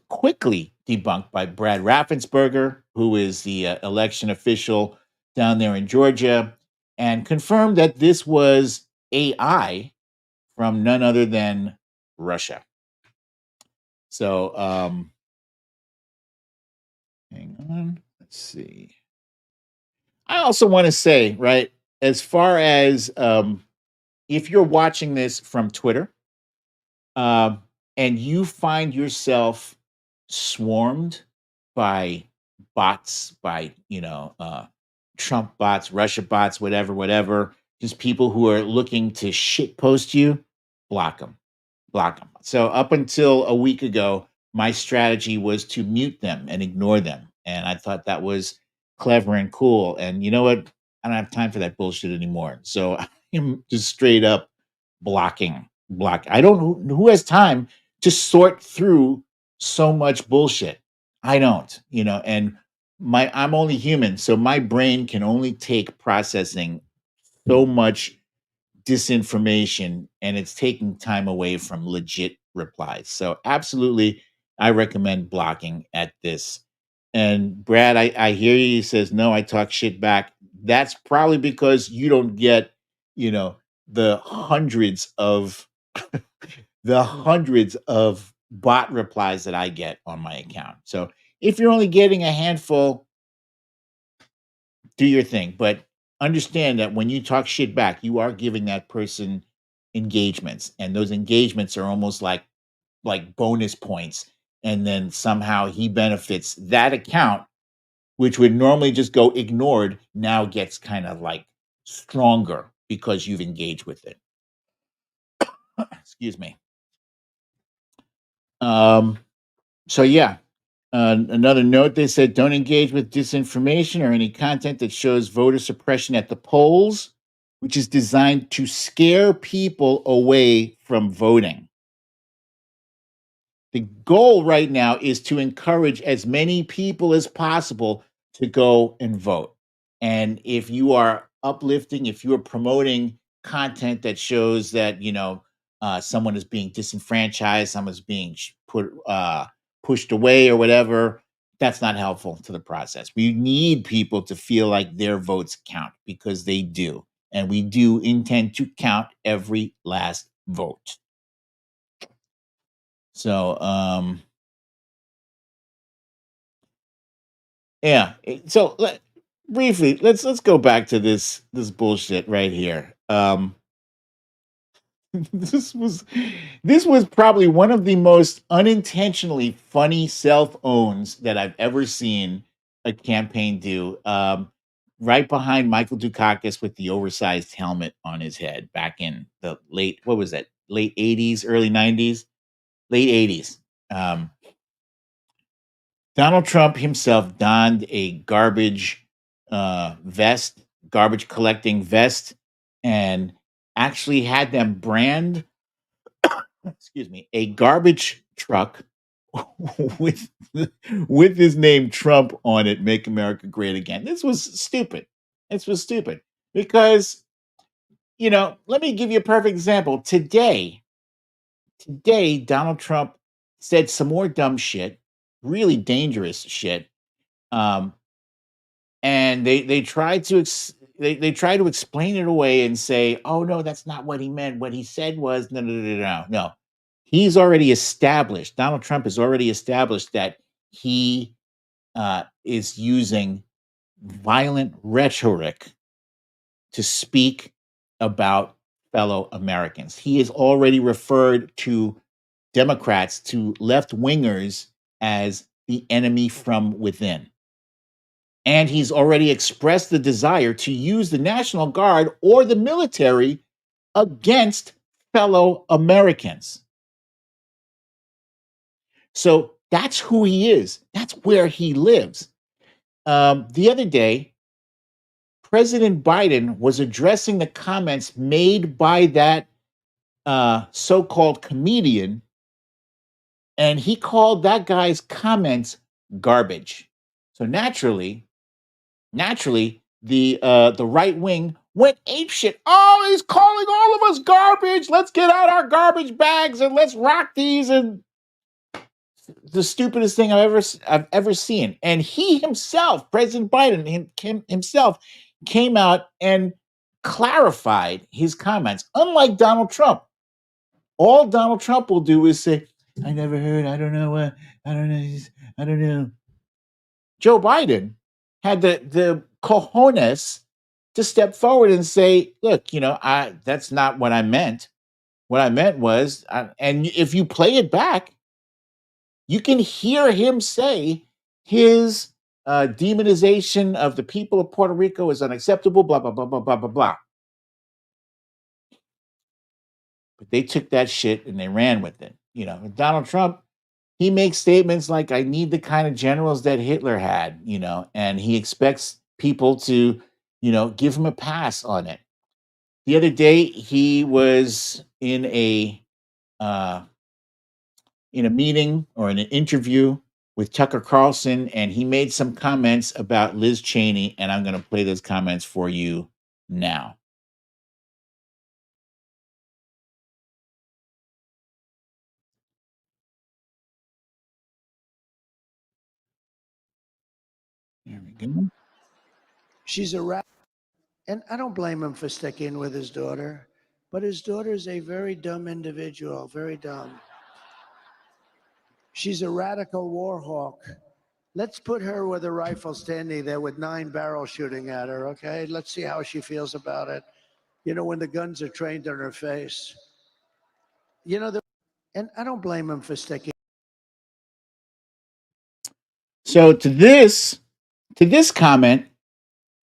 S1: quickly debunked by Brad Raffensperger, who is the election official down there in Georgia, and confirmed that this was AI from none other than Russia. So, hang on. Let's see. I also want to say, right, as far as if you're watching this from Twitter and you find yourself swarmed by bots, by, Trump bots, Russia bots, whatever, just people who are looking to shit post you, block them. So up until a week ago, my strategy was to mute them and ignore them. And I thought that was clever and cool. And you know what? I don't have time for that bullshit anymore. So I'm just straight up blocking. I don't, who has time to sort through so much bullshit? I don't, and I'm only human. So my brain can only take processing so much disinformation, and it's taking time away from legit replies. So absolutely, I recommend blocking at this. And Brad, I hear you. He says, no, I talk shit back. That's probably because you don't get, the hundreds of bot replies that I get on my account. So if you're only getting a handful, do your thing. But understand that when you talk shit back, you are giving that person engagements, and those engagements are almost like bonus points, and then somehow he benefits. That account, which would normally just go ignored, now gets kind of like stronger because you've engaged with it. Excuse me. So yeah, another note, they said, don't engage with disinformation or any content that shows voter suppression at the polls, which is designed to scare people away from voting. The goal right now is to encourage as many people as possible to go and vote. And if you are uplifting, if you are promoting content that shows that, someone is being disenfranchised, someone's being pushed away or whatever, that's not helpful to the process. We need people to feel like their votes count, because they do. And we do intend to count every last vote. So, yeah. So briefly, let's go back to this bullshit right here. This was probably one of the most unintentionally funny self-owns that I've ever seen a campaign do. Right behind Michael Dukakis with the oversized helmet on his head back in the late 80s, early 90s, late 80s. Donald Trump himself donned a garbage garbage collecting vest, and actually had them brand, excuse me, a garbage truck with his name Trump on it, "Make America Great Again." This was stupid. This was stupid because, let me give you a perfect example. Today, Donald Trump said some more dumb shit, really dangerous shit. And they try to they try to explain it away and say, "Oh no, that's not what he meant. What he said was no, no, no, no, no." No. He's already established. Donald Trump has already established that he is using violent rhetoric to speak about fellow Americans. He has already referred to Democrats, to left wingers, as the enemy from within. And he's already expressed the desire to use the National Guard or the military against fellow Americans. So that's who he is. That's where he lives. The other day, President Biden was addressing the comments made by that so-called comedian, and he called that guy's comments garbage. So naturally, the right wing went apeshit. "Oh, he's calling all of us garbage. Let's get out our garbage bags and let's rock these." And the stupidest thing I've ever seen. And he himself, President Biden himself, came out and clarified his comments. Unlike Donald Trump, all Donald Trump will do is say, "I never heard. I don't know what. I don't know. I don't know." Joe Biden had the cojones to step forward and say, "Look, that's not what I meant. What I meant was," and if you play it back, you can hear him say his demonization of the people of Puerto Rico is unacceptable, blah, blah, blah, blah, blah, blah, blah. But they took that shit and they ran with it. Donald Trump, he makes statements like, "I need the kind of generals that Hitler had," and he expects people to, give him a pass on it. The other day, he was in a meeting or in an interview with Tucker Carlson, and he made some comments about Liz Cheney, and I'm going to play those comments for you now. There we go.
S9: She's a rat. And I don't blame him for sticking with his daughter, but his daughter is a very dumb individual, very dumb. She's a radical war hawk. Let's put her with a rifle standing there with 9 barrels shooting at her, okay? Let's see how she feels about it. You know, when the guns are trained on her face. You know, and I don't blame him for sticking.
S1: So to this comment,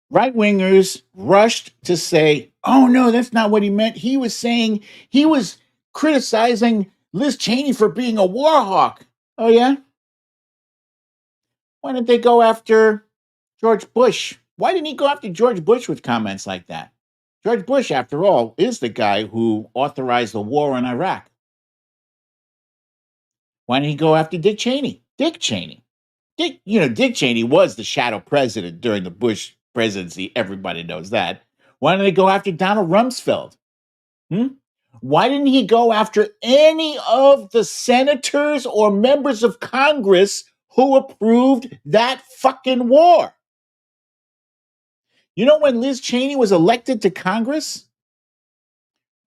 S1: right wingers rushed to say, "Oh no, that's not what he meant. He was saying he was criticizing Liz Cheney for being a war hawk." Oh yeah? Why didn't they go after George Bush? Why didn't he go after George Bush with comments like that? George Bush, after all, is the guy who authorized the war in Iraq. Why didn't he go after Dick Cheney? Dick Cheney. Dick Cheney was the shadow president during the Bush presidency. Everybody knows that. Why didn't they go after Donald Rumsfeld? Why didn't he go after any of the senators or members of Congress who approved that fucking war? You know when Liz Cheney was elected to Congress?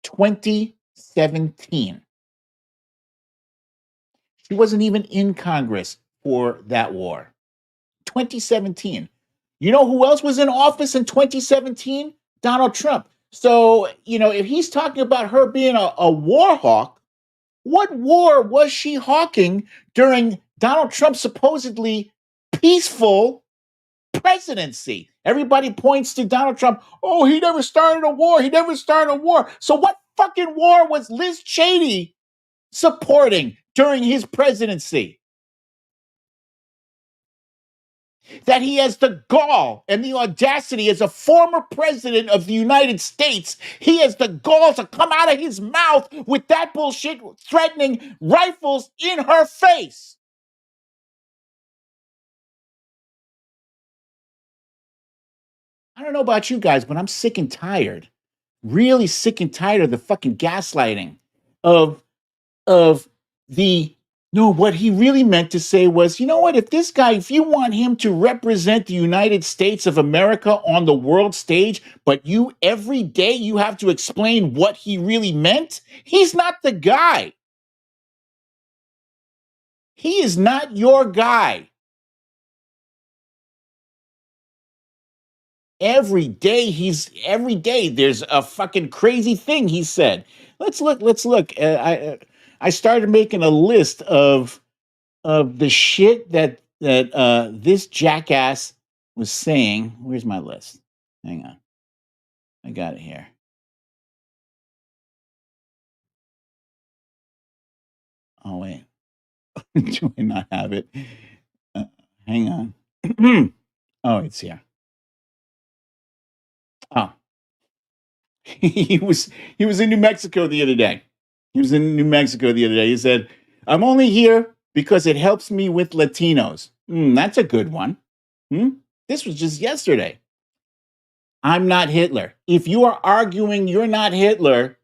S1: 2017. She wasn't even in Congress for that war. 2017. You know who else was in office in 2017? Donald Trump. So, if he's talking about her being a war hawk, what war was she hawking during Donald Trump's supposedly peaceful presidency? Everybody points to Donald Trump. Oh, he never started a war. He never started a war. So what fucking war was Liz Cheney supporting during his presidency? That he has the gall and the audacity as a former president of the United States, he has the gall to come out of his mouth with that bullshit, threatening rifles in her face. I don't know about you guys, but I'm sick and tired, really sick and tired of the fucking gaslighting of the no, what he really meant to say was, you know what, if you want him to represent the United States of America on the world stage, but every day you have to explain what he really meant, he's not the guy. He is not your guy. Every day there's a fucking crazy thing he said. Let's look. I started making a list of the shit that this jackass was saying. Where's my list? Hang on. I got it here. Oh, wait. Do I not have it? Hang on. Oh, it's here. Oh. he was in New Mexico the other day. He said, "I'm only here because it helps me with Latinos." That's a good one. This was just yesterday. I'm not Hitler. If you are arguing you're not Hitler,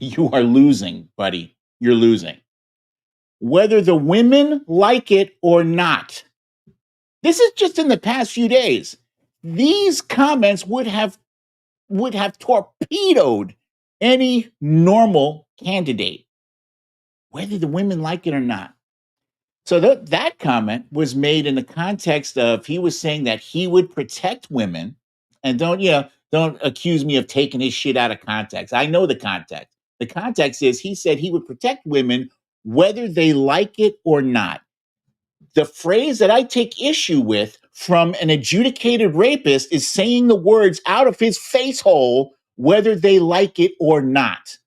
S1: you are losing, buddy. You're losing. Whether the women like it or not. This is just in the past few days. These comments would have torpedoed any normal candidate, whether the women like it or not. So that comment was made in the context of he was saying that he would protect women. And don't accuse me of taking his shit out of context. I know the context. The context is he said he would protect women whether they like it or not. The phrase that I take issue with from an adjudicated rapist is saying the words out of his face hole, whether they like it or not.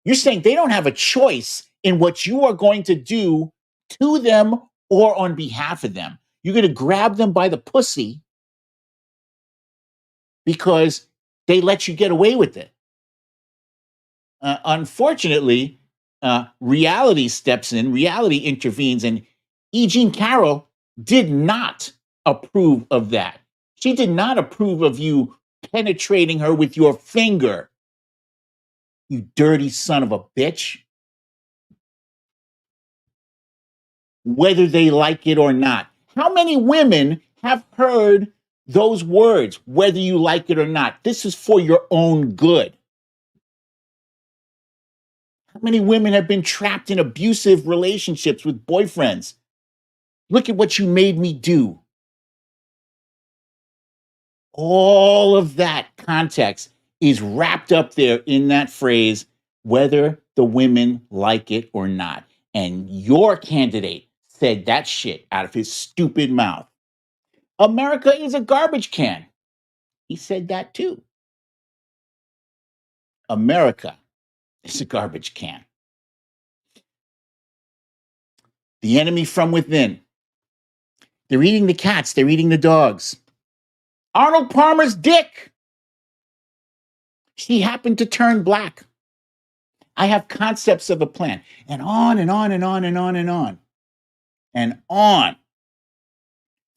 S1: You're saying they don't have a choice in what you are going to do to them or on behalf of them. You're going to grab them by the pussy because they let you get away with it. Unfortunately, reality steps in, reality intervenes, and E. Jean Carroll did not approve of that. She did not approve of you penetrating her with your finger. You dirty son of a bitch. Whether they like it or not. How many women have heard those words, whether you like it or not? This is for your own good. How many women have been trapped in abusive relationships with boyfriends? Look at what you made me do. All of that context is wrapped up there in that phrase, whether the women like it or not. And your candidate said that shit out of his stupid mouth. America is a garbage can. He said that too. America is a garbage can. The enemy from within. They're eating the cats. They're eating the dogs. Arnold Palmer's dick. She happened to turn black. I have concepts of a plan. And on and on and on and on and on. And on.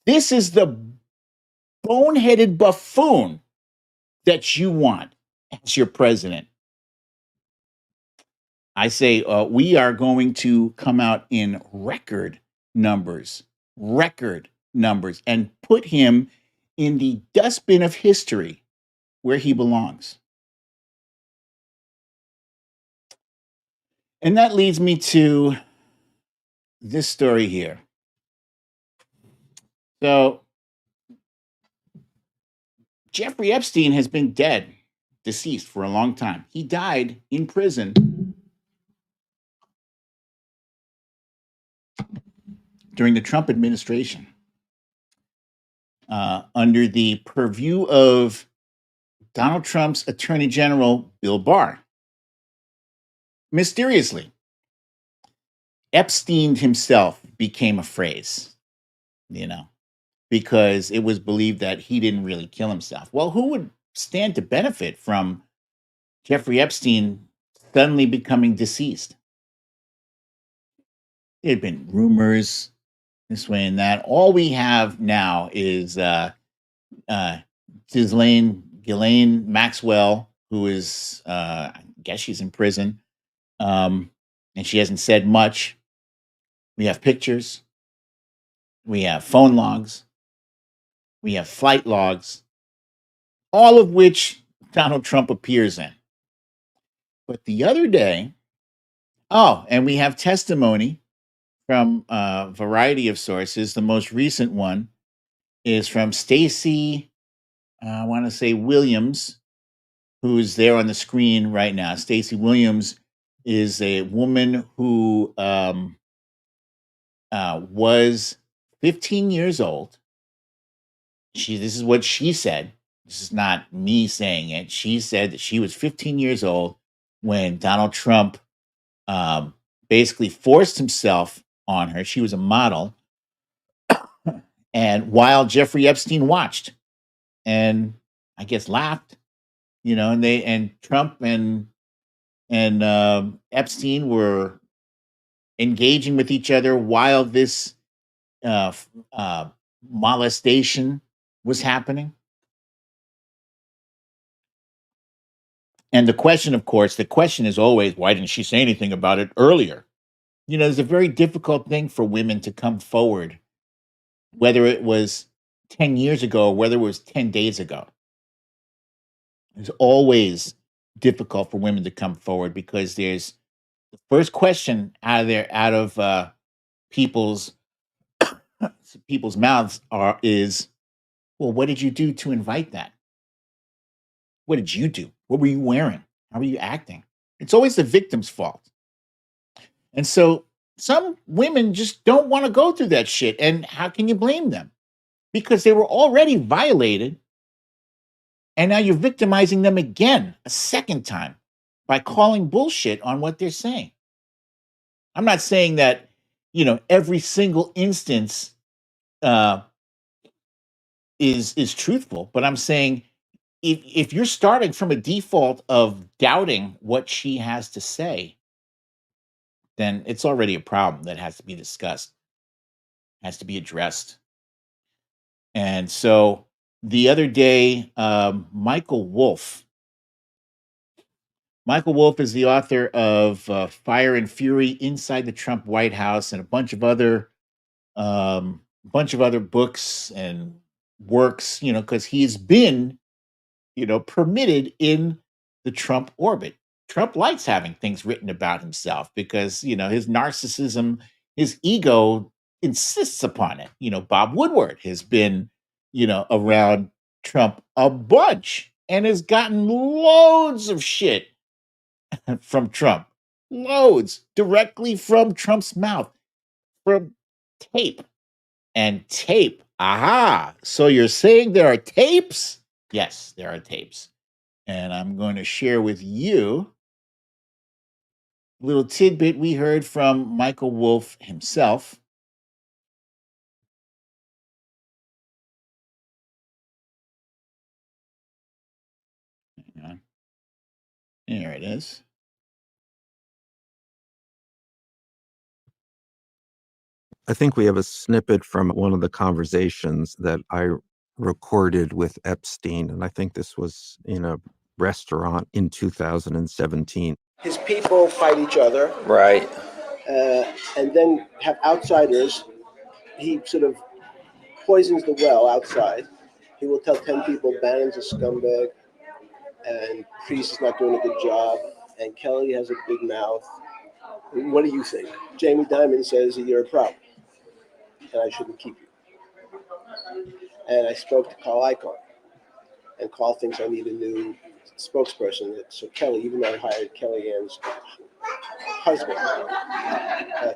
S1: This is the boneheaded buffoon that you want as your president. I say we are going to come out in record numbers, and put him in the dustbin of history where he belongs. And that leads me to this story here. So, Jeffrey Epstein has been deceased for a long time. He died in prison during the Trump administration, under the purview of Donald Trump's Attorney General, Bill Barr. Mysteriously, Epstein himself became a phrase, because it was believed that he didn't really kill himself. Well, who would stand to benefit from Jeffrey Epstein suddenly becoming deceased? There had been rumors this way and that. All we have now is Ghislaine Maxwell, who is, I guess she's in prison, and she hasn't said much. We have pictures. We have phone logs. We have flight logs, all of which Donald Trump appears in. But the other day, and we have testimony from a variety of sources. The most recent one is from Stacey, I want to say Williams, who's there on the screen right now. Stacey Williams is a woman who was 15 years old. This is what she said. This is not me saying it. She said that she was 15 years old when Donald Trump basically forced himself on her. She was a model. And while Jeffrey Epstein watched and I guess laughed, and Trump and Epstein were engaging with each other while this molestation was happening. And the question is always, why didn't she say anything about it earlier? It's a very difficult thing for women to come forward, whether it was 10 years ago or whether it was 10 days ago. It's always difficult for women to come forward because there's the first question out of people's mouths is, well, what did you do to invite that? What did you do? What were you wearing? How were you acting? It's always the victim's fault. And so some women just don't want to go through that shit. And how can you blame them? Because they were already violated. And now you're victimizing them again, a second time, by calling bullshit on what they're saying. I'm not saying that, every single instance is truthful, but I'm saying if you're starting from a default of doubting what she has to say, then it's already a problem that has to be discussed, has to be addressed. And so the other day, Michael Wolff is the author of Fire and Fury, Inside the Trump White House, and a bunch of other books and works, because he's been, permitted in the Trump orbit. Trump likes having things written about himself because, his narcissism, his ego insists upon it. Bob Woodward has been, around Trump a bunch. and has gotten loads of shit from Trump. Loads directly from Trump's mouth, from tape. And tape. Aha. So you're saying there are tapes? Yes, there are tapes. And I'm going to share with you a little tidbit we heard from Michael Wolff himself. Hang on. There it is.
S10: I think we have a snippet from one of the conversations that I recorded with Epstein, and I think this was in a restaurant in 2017.
S11: His people fight each other.
S12: Right.
S11: And then have outsiders. He sort of poisons the well outside. He will tell 10 people Bannon's a scumbag and Priest is not doing a good job and Kelly has a big mouth. What do you think? Jamie Dimon says you're a problem and I shouldn't keep you. And I spoke to Carl Icahn, and Carl thinks I need a new spokesperson. So Kelly, even though I hired Kellyanne's husband,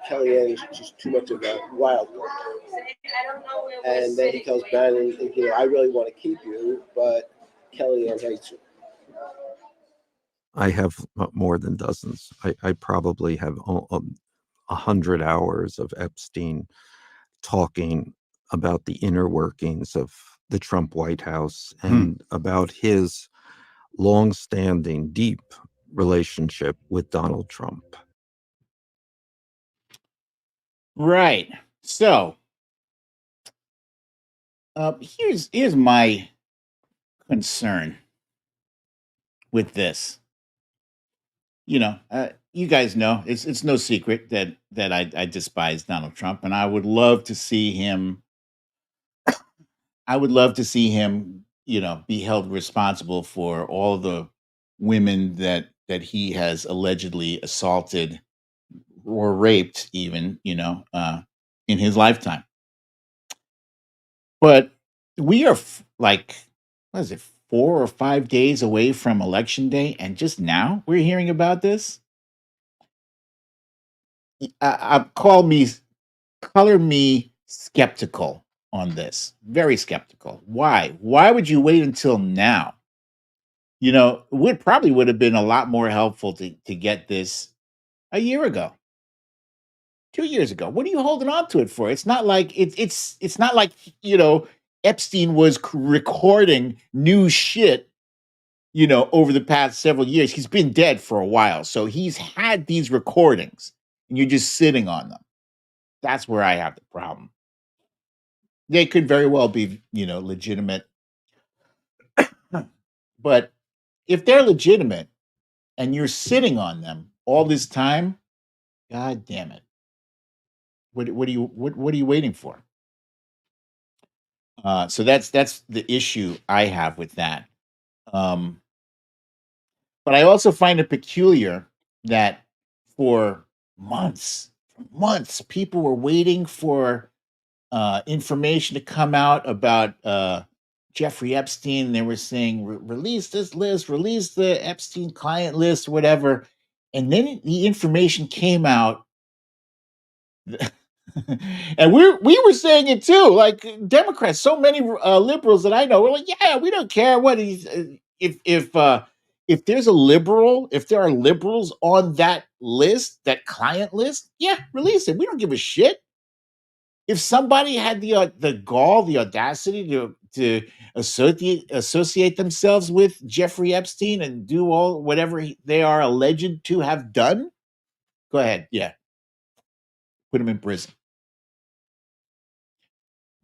S11: Kellyanne's just too much of a wild card. And then he tells Bannon, I really want to keep you, but Kellyanne hates you.
S10: I have more than dozens. I probably have 100 hours of Epstein talking about the inner workings of the Trump White House and about his long-standing, deep relationship with Donald Trump.
S1: Right. So here's my concern with this. You guys know it's no secret that I despise Donald Trump, and I would love to see him. I would love to see him, be held responsible for all the women that he has allegedly assaulted or raped, even in his lifetime. But we are what is it, 4 or 5 days away from Election Day, and just now we're hearing about this. Color me skeptical on this. Very skeptical. Why? Why would you wait until now? It probably would have been a lot more helpful to get this a year ago, 2 years ago. What are you holding on to it for? It's not like it's not like Epstein was recording new shit over the past several years. He's been dead for a while, so he's had these recordings, and you're just sitting on them. That's where I have the problem. They could very well be legitimate, but if they're legitimate and you're sitting on them all this time, God damn it. What are you waiting for? So that's the issue I have with that. But I also find it peculiar that for months, people were waiting for information to come out about Jeffrey Epstein. They were saying, release this list, release the Epstein client list, whatever. And then the information came out. And we were saying it too, like Democrats. So many liberals that I know were like, "Yeah, we don't care what if there's a liberal, if there are liberals on that list, that client list, yeah, release it. We don't give a shit." If somebody had the gall, the audacity to associate themselves with Jeffrey Epstein and do all whatever they are alleged to have done, go ahead, yeah, put him in prison.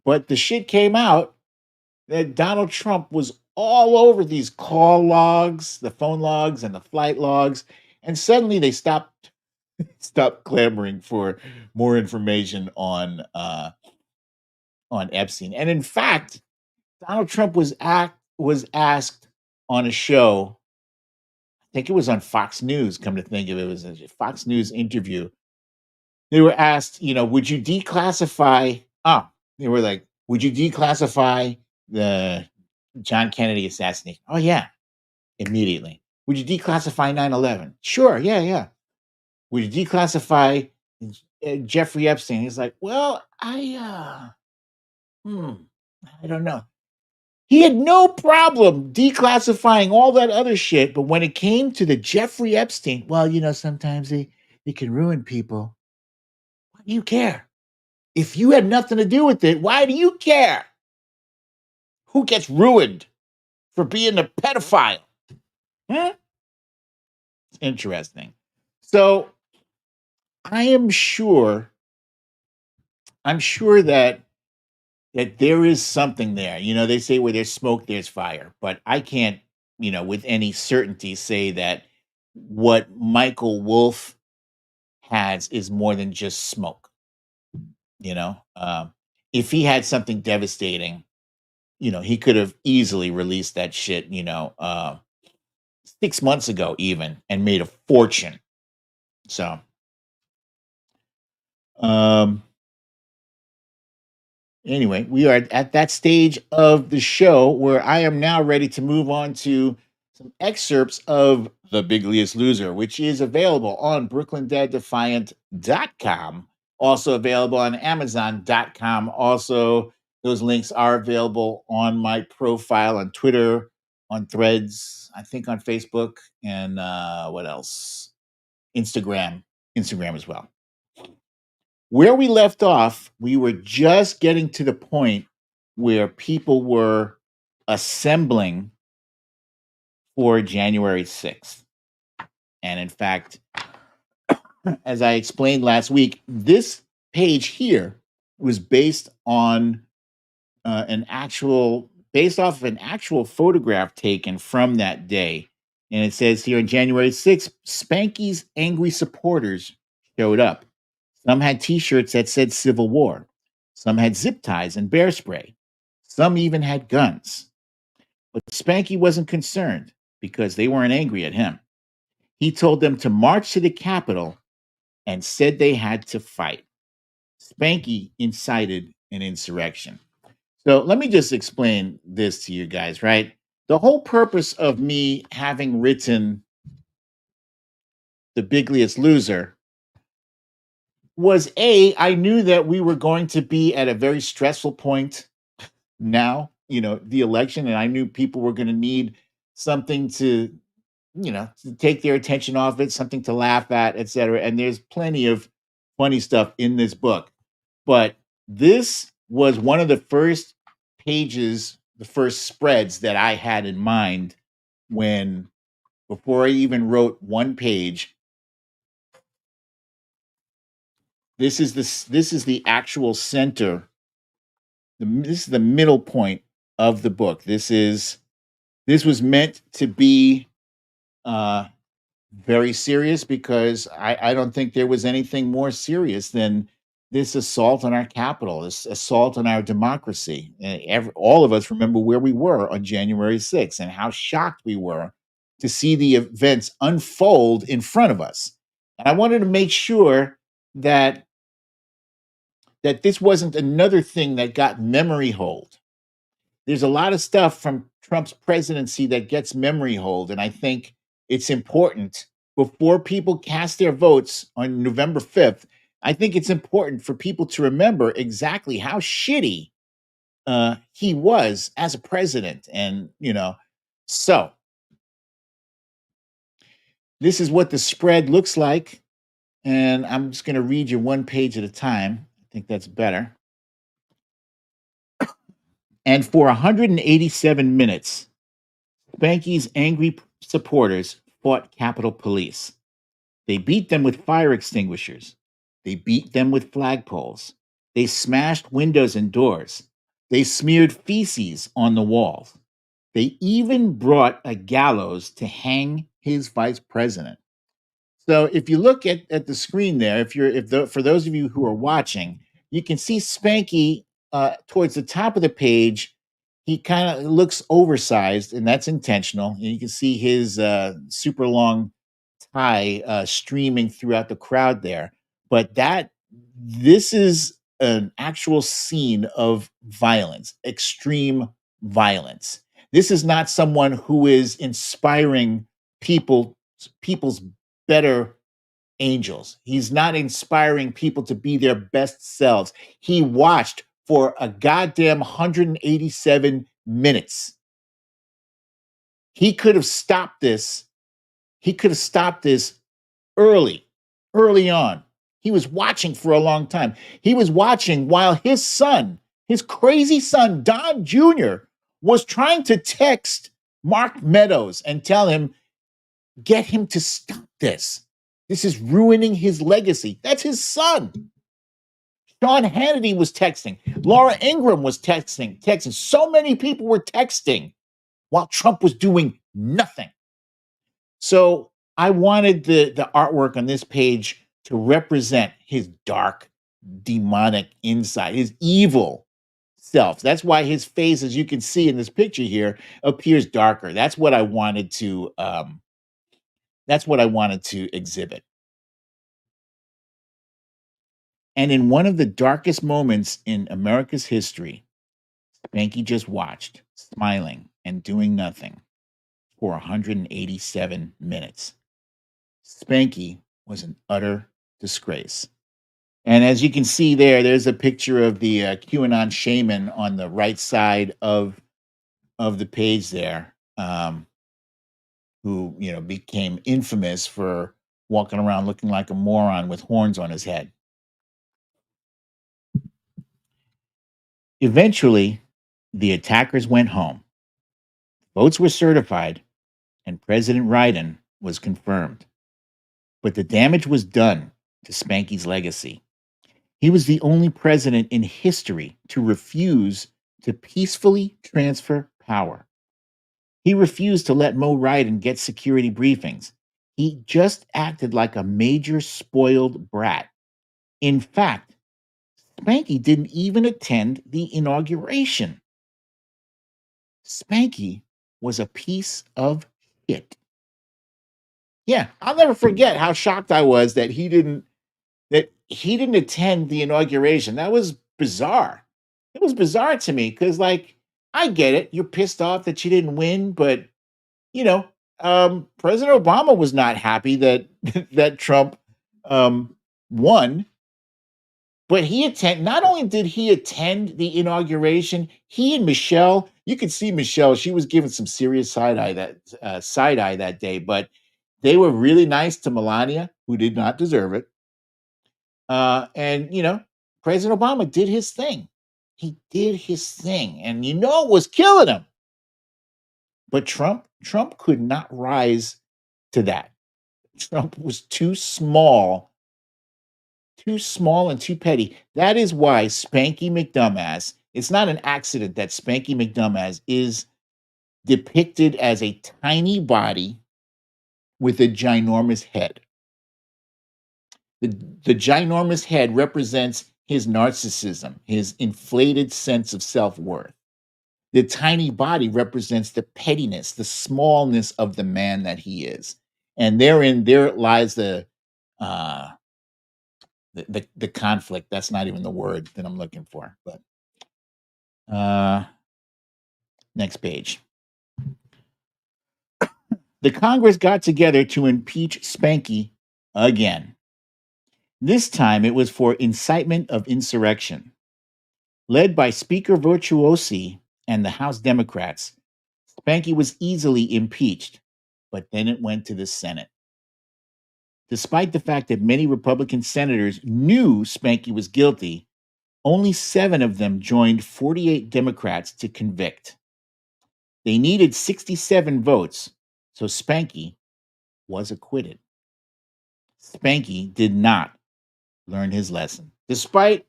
S1: But the shit came out that Donald Trump was all over these call logs, the phone logs, and the flight logs, and suddenly they stopped clamoring for more information on Epstein. And in fact, Donald Trump was asked on a show, I think it was on Fox News, come to think of it, was a Fox News interview. They were asked, would you declassify, would you declassify the John Kennedy assassination? Oh, yeah, Immediately. Would you declassify 9/11? Sure, yeah. Would you declassify Jeffrey Epstein? He's like, well, I don't know. He had no problem declassifying all that other shit, but when it came to the Jeffrey Epstein, well, sometimes it can ruin people. Why do you care? If you had nothing to do with it, why do you care? Who gets ruined for being a pedophile? Interesting. So I'm sure that there is something there. They say where there's smoke, there's fire, but I can't, with any certainty say that what Michael Wolff has is more than just smoke. If he had something devastating, he could have easily released that shit, 6 months ago even, and made a fortune. So, anyway, we are at that stage of the show where I am now ready to move on to some excerpts of The Bigliest Loser, which is available on BrooklynDeadDefiant.com, also available on Amazon.com. Also, those links are available on my profile on Twitter, on Threads, I think on Facebook, and what else? Instagram as well. Where we left off, we were just getting to the point where people were assembling for January 6th. And in fact, as I explained last week, this page here was based on based off of an actual photograph taken from that day. And it says here on January 6th, Spanky's angry supporters showed up. Some had t-shirts that said Civil War. Some had zip ties and bear spray. Some even had guns. But Spanky wasn't concerned because they weren't angry at him. He told them to march to the Capitol and said they had to fight. Spanky incited an insurrection. So let me just explain this to you guys, right? The whole purpose of me having written The Bigliest Loser was I knew that we were going to be at a very stressful point now, the election, and I knew people were going to need something to take their attention off it, something to laugh at, etc. And there's plenty of funny stuff in this book. But this was one of the first pages, the first spreads that I had in mind before I even wrote one page. This is the actual center. This is the middle point of the book. This was meant to be very serious because I don't think there was anything more serious than this assault on our capital, this assault on our democracy. All of us remember where we were on January 6th and how shocked we were to see the events unfold in front of us. And I wanted to make sure that this wasn't another thing that got memory hold. There's a lot of stuff from Trump's presidency that gets memory hold, and I think it's important before people cast their votes on November 5th. I think it's important for people to remember exactly how shitty he was as a president. And, so this is what the spread looks like. And I'm just going to read you one page at a time. I think that's better. And for 187 minutes, Spanky's angry supporters fought Capitol Police. They beat them with fire extinguishers. They beat them with flagpoles. They smashed windows and doors. They smeared feces on the walls. They even brought a gallows to hang his vice president. So if you look at the screen there, for those of you who are watching, you can see Spanky towards the top of the page. He kind of looks oversized, and that's intentional. And you can see his super long tie streaming throughout the crowd there. But this is an actual scene of violence, extreme violence. This is not someone who is inspiring people's better angels. He's not inspiring people to be their best selves. He watched for a goddamn 187 minutes. He could have stopped this. He could have stopped this early on. He was watching for a long time. He was watching while his son, his crazy son, Don Jr., was trying to text Mark Meadows and tell him, get him to stop this. This is ruining his legacy. That's his son. Sean Hannity was texting. Laura Ingraham was texting. So many people were texting while Trump was doing nothing. So I wanted the artwork on this page to represent his dark, demonic inside, his evil self. That's why his face, as you can see in this picture here, appears darker. That's what I wanted to exhibit. And in one of the darkest moments in America's history, Spanky just watched, smiling and doing nothing for 187 minutes. Spanky was an utter disgrace. And as you can see there's a picture of the QAnon shaman on the right side of the page there, who became infamous for walking around looking like a moron with horns on his head. Eventually, the attackers went home. Votes were certified, and President Biden was confirmed. But the damage was done to Spanky's legacy. He was the only president in history to refuse to peacefully transfer power. He refused to let Mo Biden get security briefings. He just acted like a major spoiled brat. In fact, Spanky didn't even attend the inauguration. Spanky was a piece of shit. Yeah, I'll never forget how shocked I was that he didn't attend the inauguration. That was bizarre. It was bizarre to me because, like, I get it. You're pissed off that you didn't win, but President Obama was not happy that that Trump won. But not only did he attend the inauguration, he and Michelle, you could see Michelle, she was given some serious side eye that day, but they were really nice to Melania, who did not deserve it. And President Obama did his thing. He did his thing, and it was killing him. But Trump could not rise to that. Trump was too small and too petty. That is why Spanky McDumbass, it's not an accident that Spanky McDumbass is depicted as a tiny body with a ginormous head. The ginormous head represents his narcissism, his inflated sense of self-worth. The tiny body represents the pettiness, the smallness of the man that he is. And there lies the conflict. That's not even the word that I'm looking for. But next page. The Congress got together to impeach Spanky again. This time it was for incitement of insurrection. Led by Speaker Virtuosi and the House Democrats, Spanky was easily impeached, but then it went to the Senate. Despite the fact that many Republican senators knew Spanky was guilty, only 7 of them joined 48 Democrats to convict. They needed 67 votes, so Spanky was acquitted. Spanky did not learn his lesson. Despite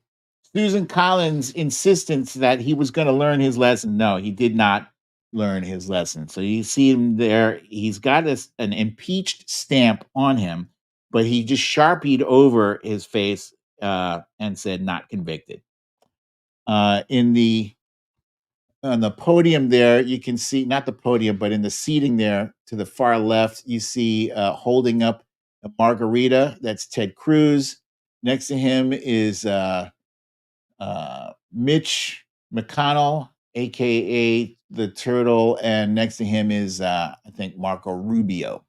S1: Susan Collins' insistence that he was going to learn his lesson, no, he did not learn his lesson. So you see him there. He's got an impeached stamp on him, but he just Sharpied over his face and said not convicted. On the podium there, you can see, not the podium, but in the seating there to the far left, you see holding up a margarita. That's Ted Cruz. Next to him is Mitch McConnell, aka the Turtle, and next to him is I think Marco Rubio.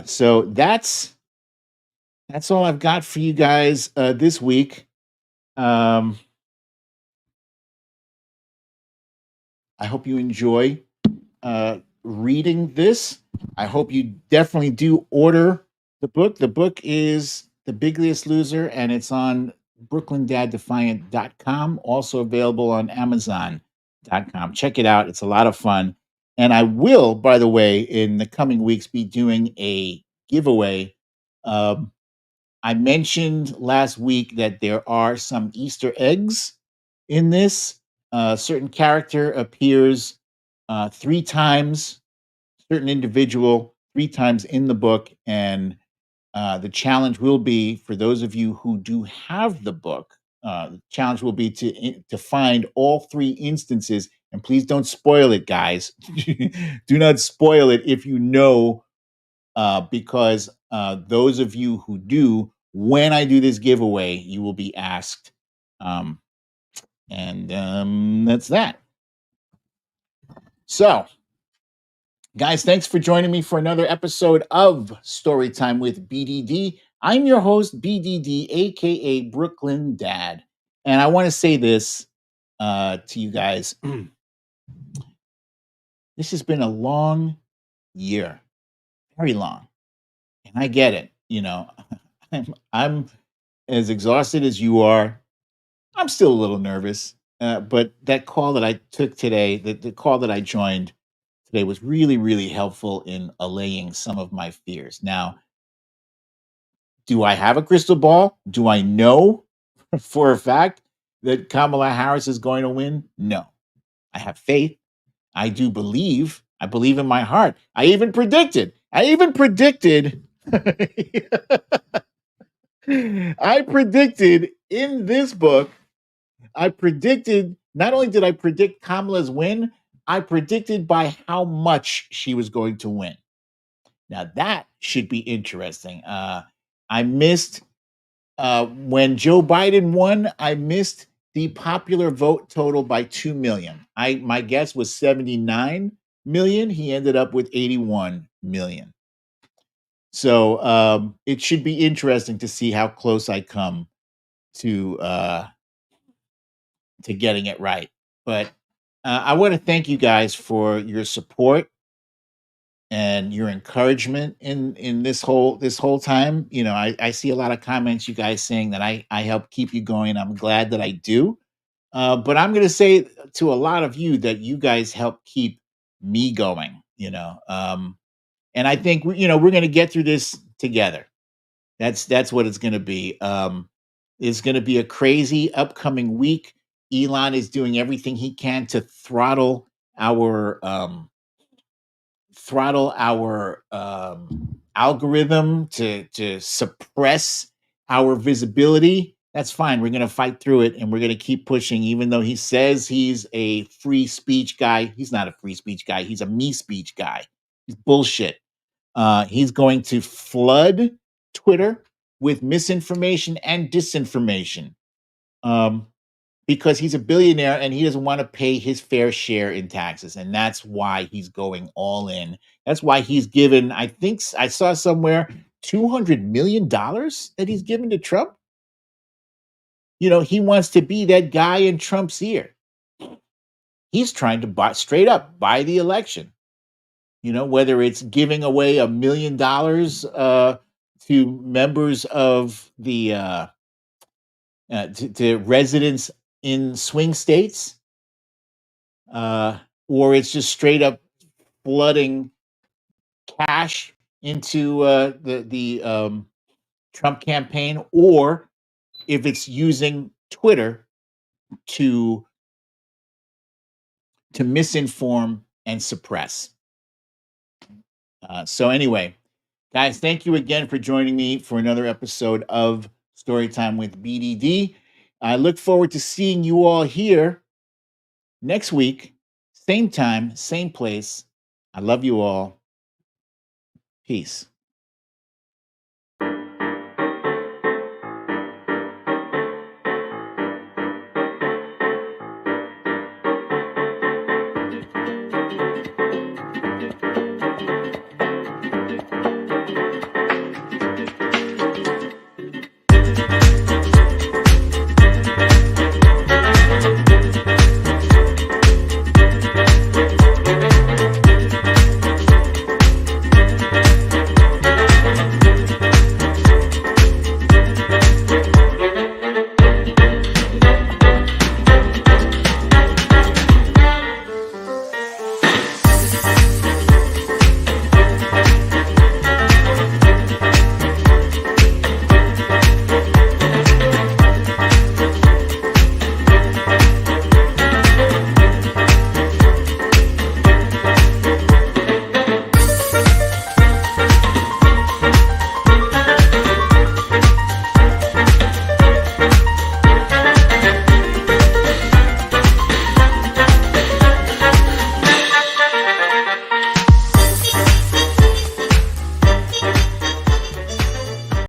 S1: So that's all I've got for you guys this week. I hope you enjoy reading this. I hope you definitely do order the book. The book is The Bigliest Loser, and it's on brooklyndadefiant.com, also available on amazon.com. Check it out. It's a lot of fun. And I will, by the way, in the coming weeks, be doing a giveaway. I mentioned last week that there are some Easter eggs in this. A certain character appears 3 times, certain individual 3 times in the book, and the challenge will be for those of you who do have the book. The challenge will be to find all 3 instances, and please don't spoil it, guys. Do not spoil it if you know, because those of you who do, when I do this giveaway, you will be asked. That's that. So, guys, thanks for joining me for another episode of Storytime with BDD. I'm your host, BDD, aka Brooklyn Dad. And I want to say this to you guys. This has been a long year, very long. And I get it. You know, I'm as exhausted as you are. I'm still a little nervous. But that call that I took today, the call that I joined today was really, really helpful in allaying some of my fears. Now, do I have a crystal ball? Do I know for a fact that Kamala Harris is going to win? No. I have faith. I do believe. I believe in my heart. I even predicted. I predicted in this book, not only did I predict Kamala's win, I predicted by how much she was going to win. Now that should be interesting. I missed when Joe Biden won. I missed the popular vote total by 2 million. My guess was 79 million. He ended up with 81 million. So it should be interesting to see how close I come to getting it right. But I want to thank you guys for your support and your encouragement in this whole time. You know, I see a lot of comments, you guys saying that I help keep you going. I'm glad that I do. But I'm going to say to a lot of you that you guys help keep me going, you know. And I think we're going to get through this together. That's what it's going to be. It's going to be a crazy upcoming week. Elon is doing everything he can to throttle our algorithm, to suppress our visibility. That's fine. We're going to fight through it, and we're going to keep pushing, even though he says he's a free speech guy. He's not a free speech guy. He's a me speech guy. He's bullshit. He's going to flood Twitter with misinformation and disinformation, because he's a billionaire and he doesn't want to pay his fair share in taxes. And that's why he's going all in. That's why he's given, I think I saw somewhere, $200 million that he's given to Trump. You know, he wants to be that guy in Trump's ear. He's trying to straight up buy the election. You know, whether it's giving away $1 million to members of the to residents in swing states, or it's just straight up flooding cash into the Trump campaign, or if it's using Twitter to misinform and suppress. So anyway, guys, thank you again for joining me for another episode of Storytime with BDD. I look forward to seeing you all here next week, same time, same place. I love you all. Peace.